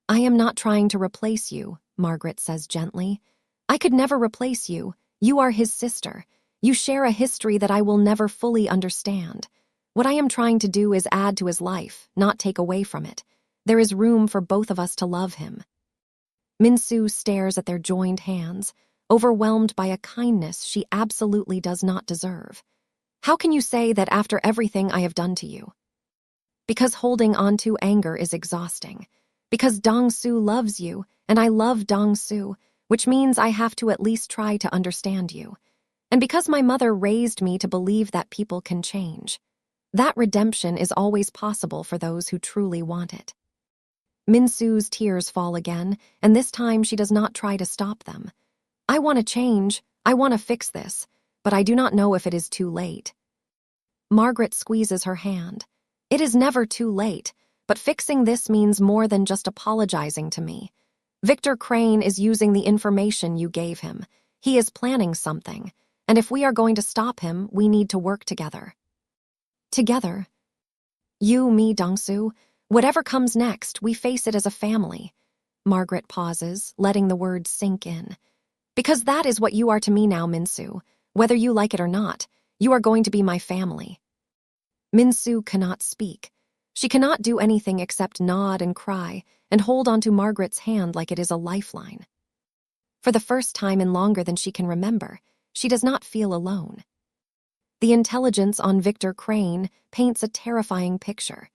I am not trying to replace you, Margaret says gently. I could never replace you. You are his sister. You share a history that I will never fully understand. What I am trying to do is add to his life, not take away from it. There is room for both of us to love him. Min-soo stares at their joined hands, overwhelmed by a kindness she absolutely does not deserve. How can you say that after everything I have done to you? Because holding on to anger is exhausting. Because Dong-soo loves you, and I love Dong-soo, which means I have to at least try to understand you. And because my mother raised me to believe that people can change. That redemption is always possible for those who truly want it. Min-soo's tears fall again, and this time she does not try to stop them. I want to change, I want to fix this, but I do not know if it is too late. Margaret squeezes her hand. It is never too late, but fixing this means more than just apologizing to me. Victor Crane is using the information you gave him. He is planning something, and if we are going to stop him, we need to work together. Together? You, me, Dong-soo, whatever comes next, we face it as a family. Margaret pauses, letting the words sink in. Because that is what you are to me now, Min-soo. Whether you like it or not, you are going to be my family. Min-soo cannot speak. She cannot do anything except nod and cry and hold onto Margaret's hand like it is a lifeline. For the first time in longer than she can remember, she does not feel alone. The intelligence on Victor Crane paints a terrifying picture.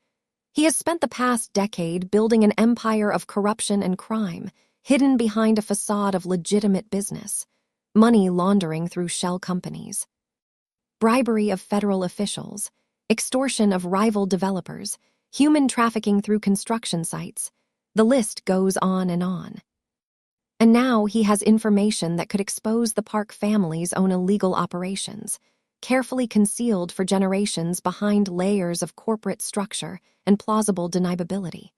He has spent the past decade building an empire of corruption and crime, hidden behind a facade of legitimate business, money laundering through shell companies, bribery of federal officials, extortion of rival developers, human trafficking through construction sites. The list goes on and on. And now he has information that could expose the Park family's own illegal operations, carefully concealed for generations behind layers of corporate structure and plausible deniability.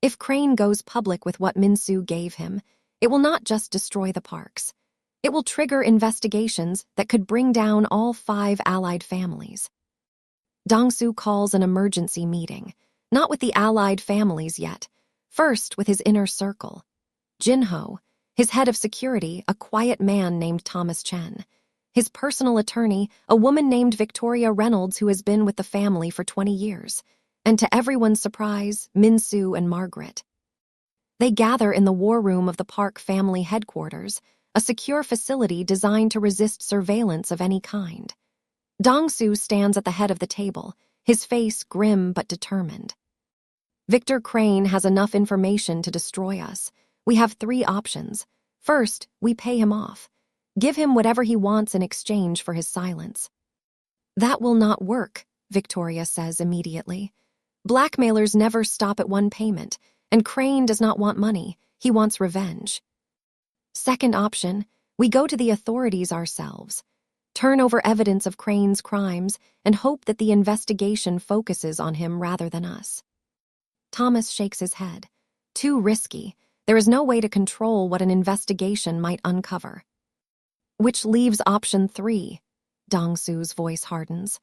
If Crane goes public with what Min-soo gave him, it will not just destroy the Parks. It will trigger investigations that could bring down all 5 allied families. Dong-soo calls an emergency meeting, not with the allied families yet, first with his inner circle. Jin-ho, his head of security, a quiet man named Thomas Chen. His personal attorney, a woman named Victoria Reynolds who has been with the family for 20 years. And to everyone's surprise, Min-soo and Margaret. They gather in the war room of the Park family headquarters, a secure facility designed to resist surveillance of any kind. Dong-soo stands at the head of the table, his face grim but determined. Victor Crane has enough information to destroy us. We have 3 options. First, we pay him off. Give him whatever he wants in exchange for his silence. That will not work, Victoria says immediately. Blackmailers never stop at one payment, and Crane does not want money, he wants revenge. Second option, we go to the authorities ourselves. Turn over evidence of Crane's crimes and hope that the investigation focuses on him rather than us. Thomas shakes his head. Too risky. There is no way to control what an investigation might uncover. Which leaves option 3. Dong-soo's voice hardens.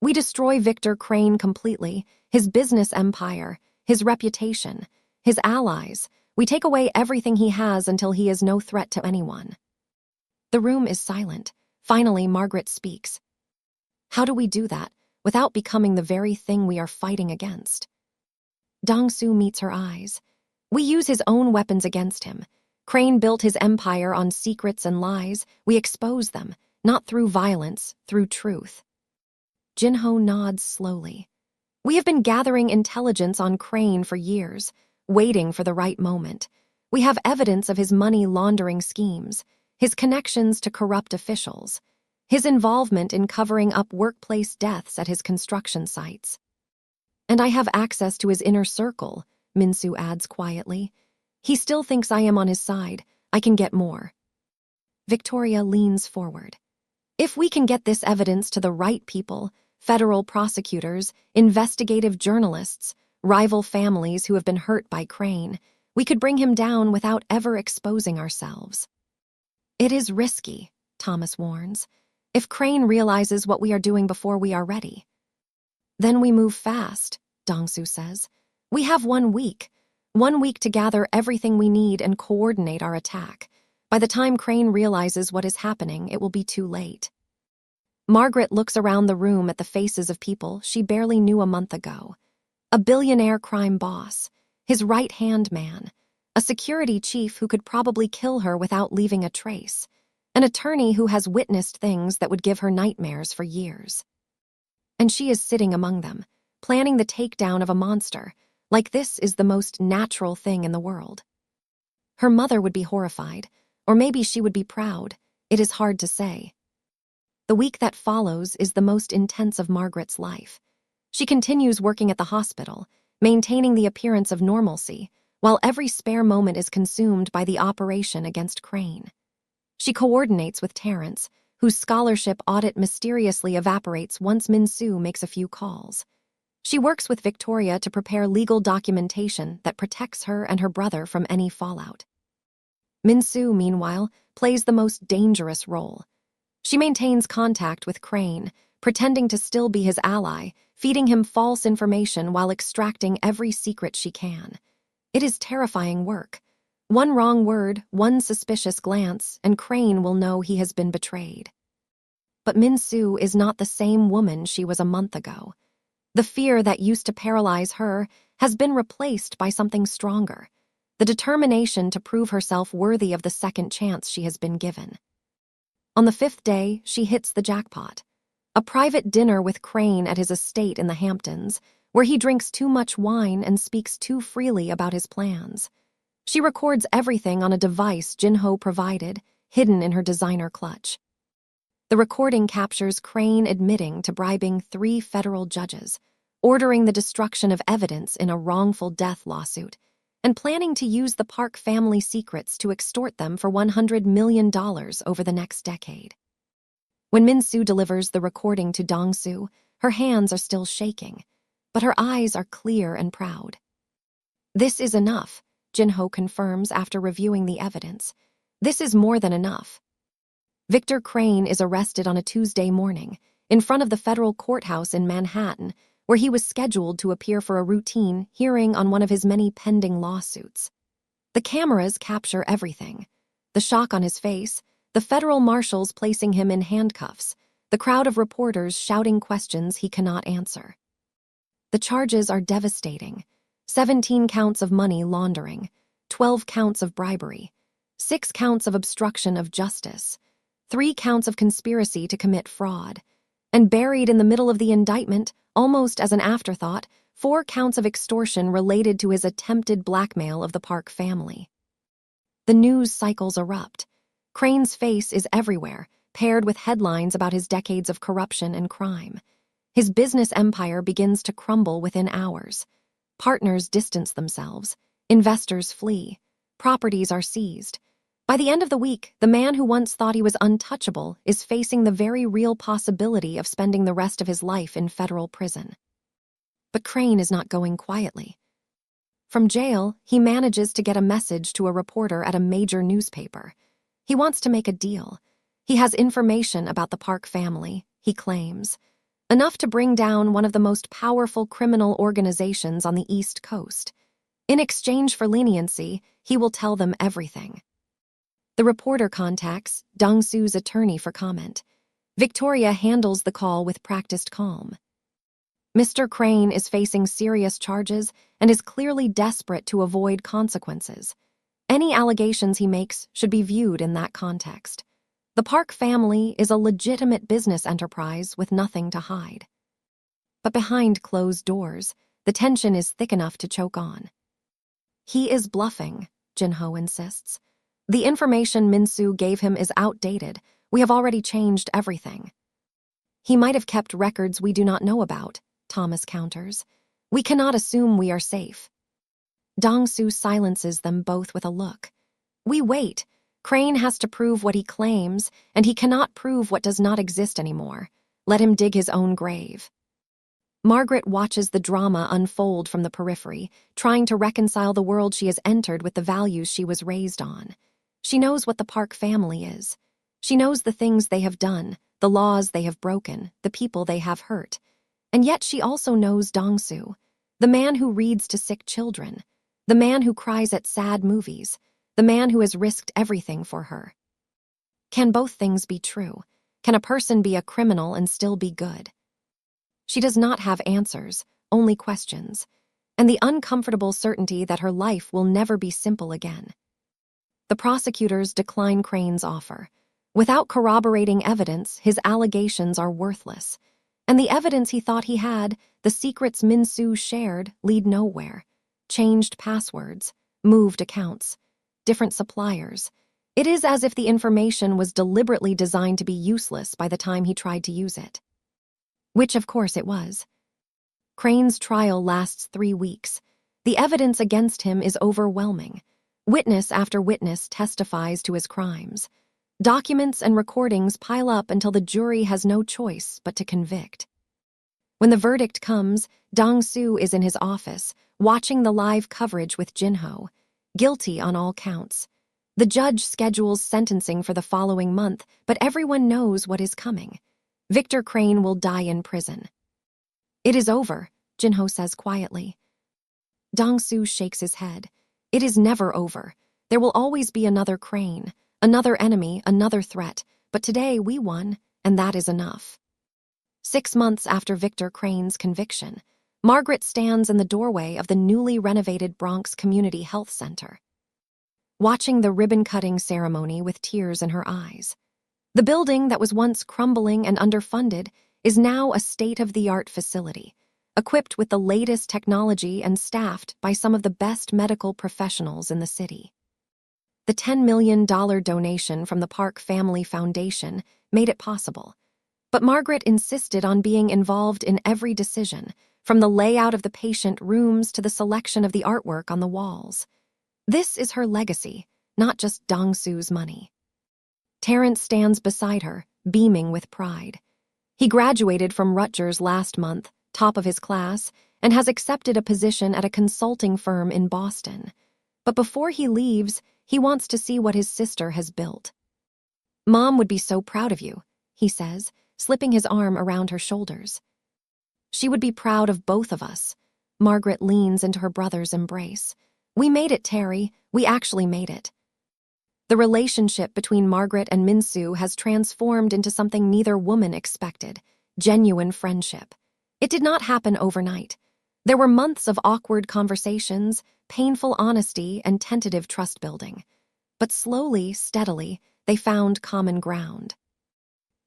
We destroy Victor Crane completely, his business empire, his reputation, his allies. We take away everything he has until he is no threat to anyone. The room is silent. Finally, Margaret speaks. How do we do that without becoming the very thing we are fighting against? Dong-soo meets her eyes. We use his own weapons against him. Crane built his empire on secrets and lies. We expose them, not through violence, through truth. Jin-ho nods slowly. We have been gathering intelligence on Crane for years, waiting for the right moment. We have evidence of his money laundering schemes, his connections to corrupt officials. his involvement in covering up workplace deaths at his construction sites. And I have access to his inner circle, Minsu adds quietly. He still thinks I am on his side. I can get more. Victoria leans forward. If we can get this evidence to the right people, federal prosecutors, investigative journalists, rival families who have been hurt by Crane, we could bring him down without ever exposing ourselves. It is risky, Thomas warns. If Crane realizes what we are doing before we are ready. Then we move fast, Dongsu says. We have 1 week. 1 week to gather everything we need and coordinate our attack. By the time Crane realizes what is happening, it will be too late. Margaret looks around the room at the faces of people she barely knew a month ago. A billionaire crime boss, his right-hand man, a security chief who could probably kill her without leaving a trace, an attorney who has witnessed things that would give her nightmares for years. And she is sitting among them, planning the takedown of a monster, like this is the most natural thing in the world. Her mother would be horrified, or maybe she would be proud. It is hard to say. The week that follows is the most intense of Margaret's life. She continues working at the hospital, maintaining the appearance of normalcy, while every spare moment is consumed by the operation against Crane. She coordinates with Terrence, whose scholarship audit mysteriously evaporates once Minsu makes a few calls. She works with Victoria to prepare legal documentation that protects her and her brother from any fallout. Minsu, meanwhile, plays the most dangerous role. She maintains contact with Crane, pretending to still be his ally, feeding him false information while extracting every secret she can. It is terrifying work. One wrong word, one suspicious glance, and Crane will know he has been betrayed. But Minsu is not the same woman she was a month ago. The fear that used to paralyze her has been replaced by something stronger, the determination to prove herself worthy of the second chance she has been given. On the 5th day, she hits the jackpot. A private dinner with Crane at his estate in the Hamptons, where he drinks too much wine and speaks too freely about his plans. She records everything on a device Jinho provided, hidden in her designer clutch. The recording captures Crane admitting to bribing 3 federal judges, ordering the destruction of evidence in a wrongful death lawsuit, and planning to use the Park family secrets to extort them for $100 million over the next decade. When Minsu delivers the recording to Dongsu, her hands are still shaking, but her eyes are clear and proud. This is enough, Jinho confirms after reviewing the evidence. This is more than enough. Victor Crane is arrested on a Tuesday morning, in front of the federal courthouse in Manhattan, where he was scheduled to appear for a routine hearing on one of his many pending lawsuits. The cameras capture everything. The shock on his face, the federal marshals placing him in handcuffs, the crowd of reporters shouting questions he cannot answer. The charges are devastating. 17 counts of money laundering, 12 counts of bribery, 6 counts of obstruction of justice, 3 counts of conspiracy to commit fraud, and buried in the middle of the indictment, almost as an afterthought, 4 counts of extortion related to his attempted blackmail of the Park family. The news cycles erupt. Crane's face is everywhere, paired with headlines about his decades of corruption and crime. His business empire begins to crumble within hours. Partners distance themselves, investors flee, properties are seized. By the end of the week, the man who once thought he was untouchable is facing the very real possibility of spending the rest of his life in federal prison. But Crane is not going quietly. From jail, he manages to get a message to a reporter at a major newspaper. He wants to make a deal. He has information about the Park family, he claims. Enough to bring down one of the most powerful criminal organizations on the East Coast. In exchange for leniency, he will tell them everything. The reporter contacts Dongsu's attorney for comment. Victoria handles the call with practiced calm. Mr. Crane is facing serious charges and is clearly desperate to avoid consequences. Any allegations he makes should be viewed in that context. The Park family is a legitimate business enterprise with nothing to hide. But behind closed doors, the tension is thick enough to choke on. He is bluffing, Jinho insists. The information Minsu gave him is outdated. We have already changed everything. He might have kept records we do not know about, Thomas counters. We cannot assume we are safe. Dong-su silences them both with a look. We wait. Crane has to prove what he claims, and he cannot prove what does not exist anymore. Let him dig his own grave. Margaret watches the drama unfold from the periphery, trying to reconcile the world she has entered with the values she was raised on. She knows what the Park family is. She knows the things they have done, the laws they have broken, the people they have hurt. And yet she also knows Dong-su, the man who reads to sick children, the man who cries at sad movies, the man who has risked everything for her. Can both things be true? Can a person be a criminal and still be good? She does not have answers, only questions, and the uncomfortable certainty that her life will never be simple again. The prosecutors decline Crane's offer. Without corroborating evidence, his allegations are worthless. And the evidence he thought he had, the secrets Min-soo shared, lead nowhere. Changed passwords, moved accounts, different suppliers. It is as if the information was deliberately designed to be useless by the time he tried to use it. Which, of course, it was. Crane's trial lasts 3 weeks. The evidence against him is overwhelming. Witness after witness testifies to his crimes. Documents and recordings pile up until the jury has no choice but to convict. When the verdict comes, Dong-su is in his office, watching the live coverage with Jin-ho, guilty on all counts. The judge schedules sentencing for the following month, but everyone knows what is coming. Victor Crane will die in prison. It is over, Jin-ho says quietly. Dong-su shakes his head. It is never over. There will always be another Crane, another enemy, another threat, but today we won, and that is enough. 6 months after Victor Crane's conviction, Margaret stands in the doorway of the newly renovated Bronx Community Health Center, watching the ribbon-cutting ceremony with tears in her eyes. The building that was once crumbling and underfunded is now a state-of-the-art facility, equipped with the latest technology and staffed by some of the best medical professionals in the city. The $10 million donation from the Park Family Foundation made it possible, but Margaret insisted on being involved in every decision, from the layout of the patient rooms to the selection of the artwork on the walls. This is her legacy, not just Dong-su's money. Terrence stands beside her, beaming with pride. He graduated from Rutgers last month, top of his class, and has accepted a position at a consulting firm in Boston. But before he leaves, he wants to see what his sister has built. Mom would be so proud of you, he says, slipping his arm around her shoulders. She would be proud of both of us. Margaret leans into her brother's embrace. We made it, Terry. We actually made it. The relationship between Margaret and Min-soo has transformed into something neither woman expected, genuine friendship. It did not happen overnight. There were months of awkward conversations, painful honesty, and tentative trust-building. But slowly, steadily, they found common ground.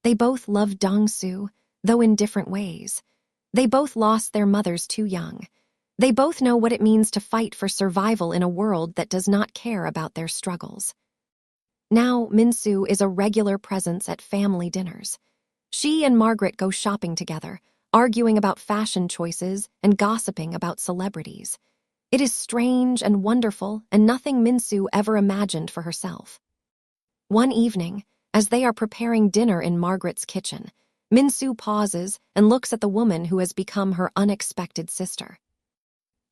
They both loved Dong-su, though in different ways. They both lost their mothers too young. They both know what it means to fight for survival in a world that does not care about their struggles. Now, Min-soo is a regular presence at family dinners. She and Margaret go shopping together, arguing about fashion choices and gossiping about celebrities. It is strange and wonderful and nothing Min-soo ever imagined for herself. One evening, as they are preparing dinner in Margaret's kitchen, Min-soo pauses and looks at the woman who has become her unexpected sister.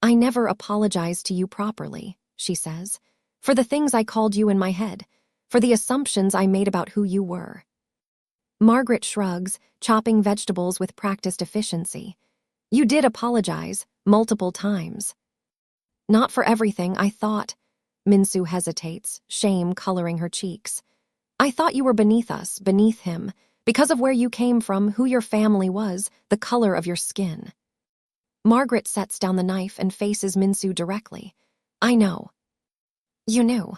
I never apologized to you properly, she says, for the things I called you in my head, for the assumptions I made about who you were. Margaret shrugs, chopping vegetables with practiced efficiency. You did apologize, multiple times. Not for everything, I thought. Min-soo hesitates, shame coloring her cheeks. I thought you were beneath us, beneath him, because of where you came from, who your family was, the color of your skin. Margaret sets down the knife and faces Min-soo directly. I know. You knew.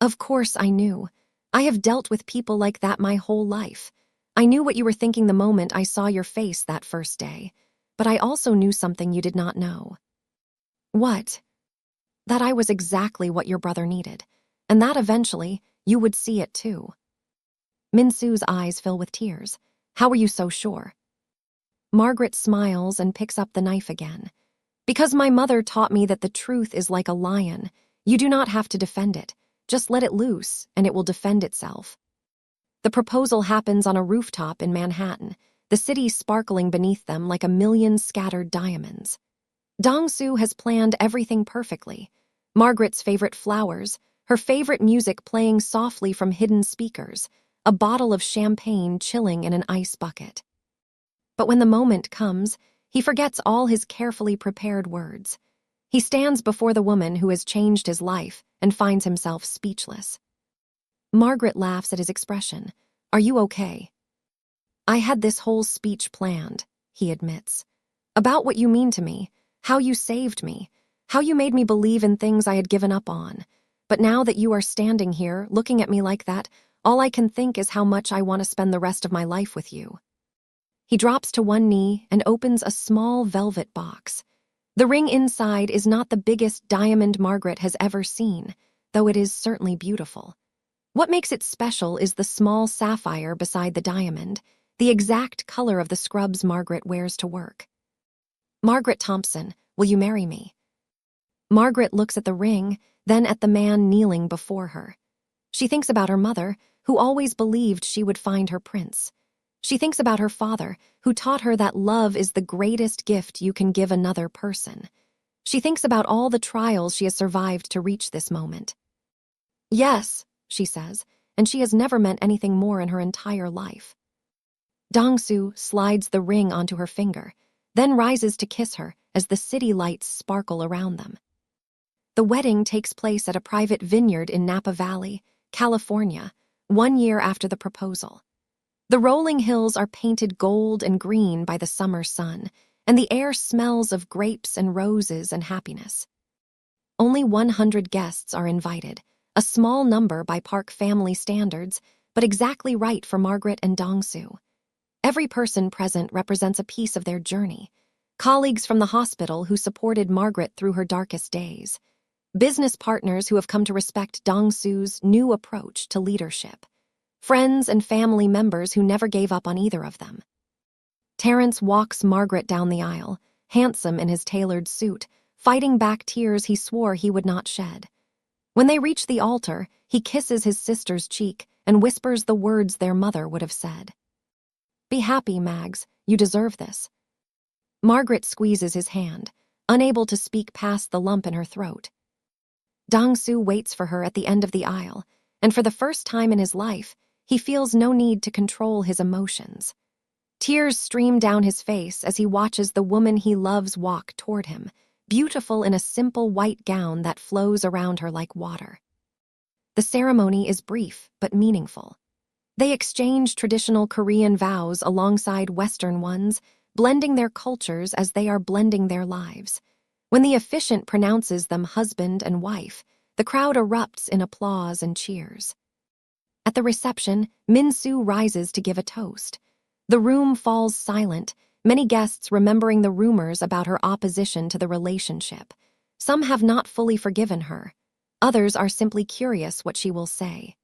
Of course I knew. I have dealt with people like that my whole life. I knew what you were thinking the moment I saw your face that first day, but I also knew something you did not know. What? That I was exactly what your brother needed, and that eventually you would see it too. Min-soo's eyes fill with tears. How are you so sure? Margaret smiles and picks up the knife again. Because my mother taught me that the truth is like a lion. You do not have to defend it. Just let it loose, and it will defend itself. The proposal happens on a rooftop in Manhattan, the city sparkling beneath them like a million scattered diamonds. Dong-soo has planned everything perfectly. Margaret's favorite flowers, her favorite music playing softly from hidden speakers, a bottle of champagne chilling in an ice bucket. But when the moment comes, he forgets all his carefully prepared words. He stands before the woman who has changed his life and finds himself speechless. Margaret laughs at his expression. Are you okay? I had this whole speech planned, he admits. About what you mean to me, how you saved me, how you made me believe in things I had given up on. But now that you are standing here, looking at me like that, all I can think is how much I want to spend the rest of my life with you. He drops to one knee and opens a small velvet box. The ring inside is not the biggest diamond Margaret has ever seen, though it is certainly beautiful. What makes it special is the small sapphire beside the diamond, the exact color of the scrubs Margaret wears to work. Margaret Thompson, will you marry me? Margaret looks at the ring, then at the man kneeling before her. She thinks about her mother, who always believed she would find her prince. She thinks about her father, who taught her that love is the greatest gift you can give another person. She thinks about all the trials she has survived to reach this moment. Yes, she says, and she has never meant anything more in her entire life. Dong-soo slides the ring onto her finger, then rises to kiss her as the city lights sparkle around them. The wedding takes place at a private vineyard in Napa Valley, California, 1 year after the proposal. The rolling hills are painted gold and green by the summer sun, and the air smells of grapes and roses and happiness. Only 100 guests are invited, a small number by park family standards, but exactly right for Margaret and Dong-soo. Every person present represents a piece of their journey. Colleagues from the hospital who supported Margaret through her darkest days. Business partners who have come to respect Dong-soo's new approach to leadership. Friends and family members who never gave up on either of them. Terrence walks Margaret down the aisle, handsome in his tailored suit, fighting back tears he swore he would not shed. When they reach the altar, he kisses his sister's cheek and whispers the words their mother would have said. Be happy, Mags, you deserve this. Margaret squeezes his hand, unable to speak past the lump in her throat. Dong-soo waits for her at the end of the aisle, and for the first time in his life, he feels no need to control his emotions. Tears stream down his face as he watches the woman he loves walk toward him, beautiful in a simple white gown that flows around her like water. The ceremony is brief but meaningful. They exchange traditional Korean vows alongside Western ones, blending their cultures as they are blending their lives. When the officiant pronounces them husband and wife, the crowd erupts in applause and cheers. At the reception, Min-soo rises to give a toast. The room falls silent, many guests remembering the rumors about her opposition to the relationship. Some have not fully forgiven her. Others are simply curious what she will say.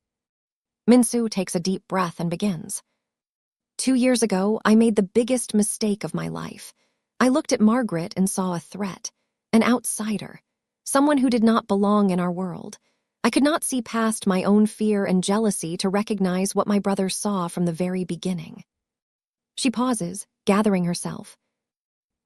Min-soo takes a deep breath and begins. 2 years ago, I made the biggest mistake of my life. I looked at Margaret and saw a threat, an outsider, someone who did not belong in our world. I could not see past my own fear and jealousy to recognize what my brother saw from the very beginning. She pauses, gathering herself.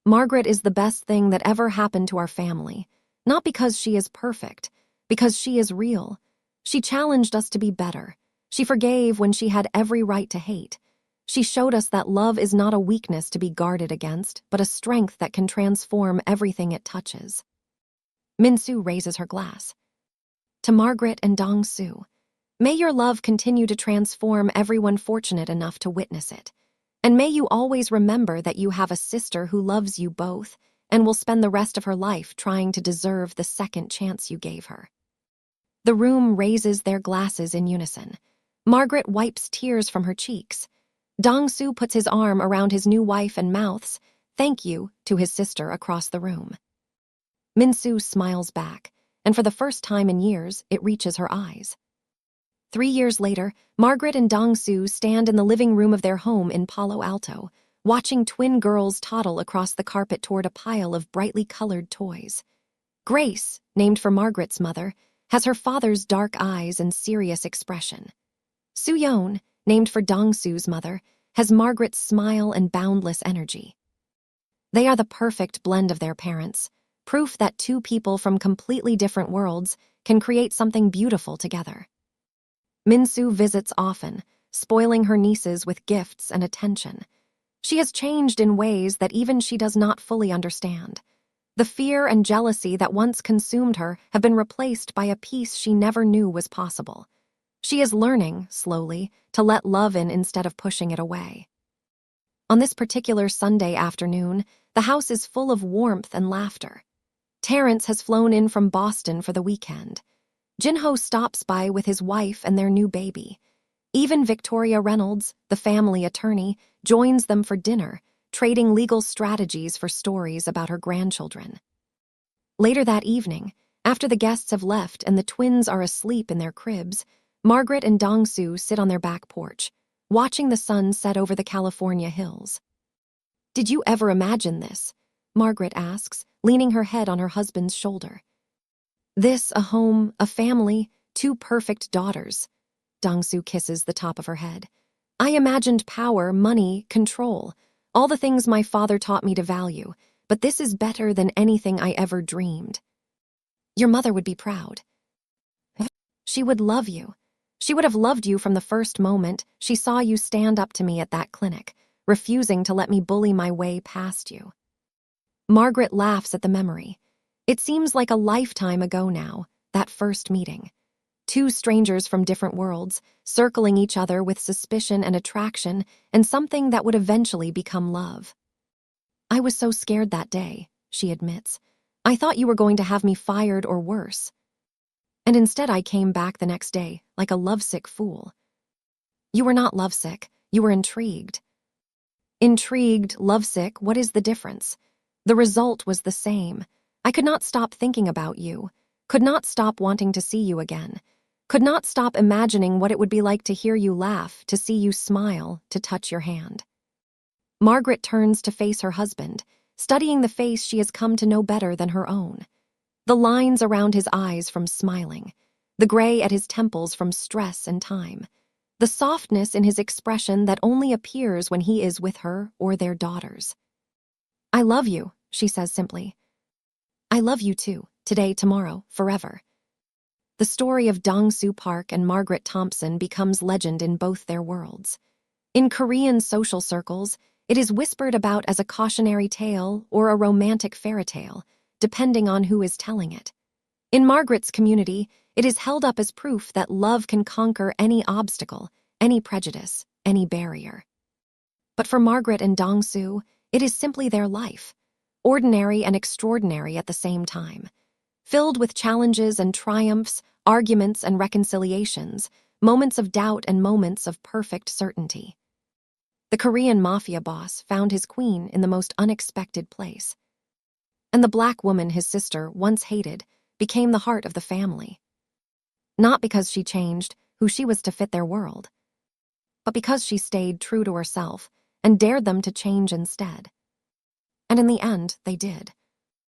Margaret is the best thing that ever happened to our family, not because she is perfect, because she is real. She challenged us to be better. She forgave when she had every right to hate. She showed us that love is not a weakness to be guarded against, but a strength that can transform everything it touches. Min-soo raises her glass. To Margaret and Dong-soo, may your love continue to transform everyone fortunate enough to witness it. And may you always remember that you have a sister who loves you both and will spend the rest of her life trying to deserve the second chance you gave her. The room raises their glasses in unison. Margaret wipes tears from her cheeks. Dong-soo puts his arm around his new wife and mouths, "Thank you," to his sister across the room. Min-soo smiles back, and for the first time in years, it reaches her eyes. 3 years later, Margaret and Dong-soo stand in the living room of their home in Palo Alto, watching twin girls toddle across the carpet toward a pile of brightly colored toys. Grace, named for Margaret's mother, has her father's dark eyes and serious expression. Soo-yeon, named for Dong-soo's mother, has Margaret's smile and boundless energy. They are the perfect blend of their parents, proof that two people from completely different worlds can create something beautiful together. Min-soo visits often, spoiling her nieces with gifts and attention. She has changed in ways that even she does not fully understand. The fear and jealousy that once consumed her have been replaced by a peace she never knew was possible. She is learning, slowly, to let love in instead of pushing it away. On this particular Sunday afternoon, the house is full of warmth and laughter. Terrence has flown in from Boston for the weekend. Jinho stops by with his wife and their new baby. Even Victoria Reynolds, the family attorney, joins them for dinner, trading legal strategies for stories about her grandchildren. Later that evening, after the guests have left and the twins are asleep in their cribs, Margaret and Dong-soo sit on their back porch, watching the sun set over the California hills. "Did you ever imagine this?" Margaret asks, leaning her head on her husband's shoulder. "This, a home, a family, two perfect daughters." Dong-soo kisses the top of her head. "I imagined power, money, control, all the things my father taught me to value, but this is better than anything I ever dreamed." "Your mother would be proud. She would love you. She would have loved you from the first moment she saw you stand up to me at that clinic, refusing to let me bully my way past you." Margaret laughs at the memory. It seems like a lifetime ago now, that first meeting. Two strangers from different worlds, circling each other with suspicion and attraction, and something that would eventually become love. "I was so scared that day," she admits. "I thought you were going to have me fired or worse. And instead I came back the next day, like a lovesick fool." "You were not lovesick, you were intrigued." "Intrigued, lovesick, what is the difference? The result was the same. I could not stop thinking about you, could not stop wanting to see you again, could not stop imagining what it would be like to hear you laugh, to see you smile, to touch your hand." Margaret turns to face her husband, studying the face she has come to know better than her own. The lines around his eyes from smiling, the gray at his temples from stress and time, the softness in his expression that only appears when he is with her or their daughters. "I love you," she says simply. "I love you too, today, tomorrow, forever." The story of Dong-soo Park and Margaret Thompson becomes legend in both their worlds. In Korean social circles, it is whispered about as a cautionary tale or a romantic fairy tale, depending on who is telling it. In Margaret's community, it is held up as proof that love can conquer any obstacle, any prejudice, any barrier. But for Margaret and Dong-soo, it is simply their life, ordinary and extraordinary at the same time, filled with challenges and triumphs, arguments and reconciliations, moments of doubt and moments of perfect certainty. The Korean Mafia boss found his queen in the most unexpected place. And the black woman his sister once hated became the heart of the family. Not because she changed who she was to fit their world, but because she stayed true to herself and dared them to change instead. And in the end, they did.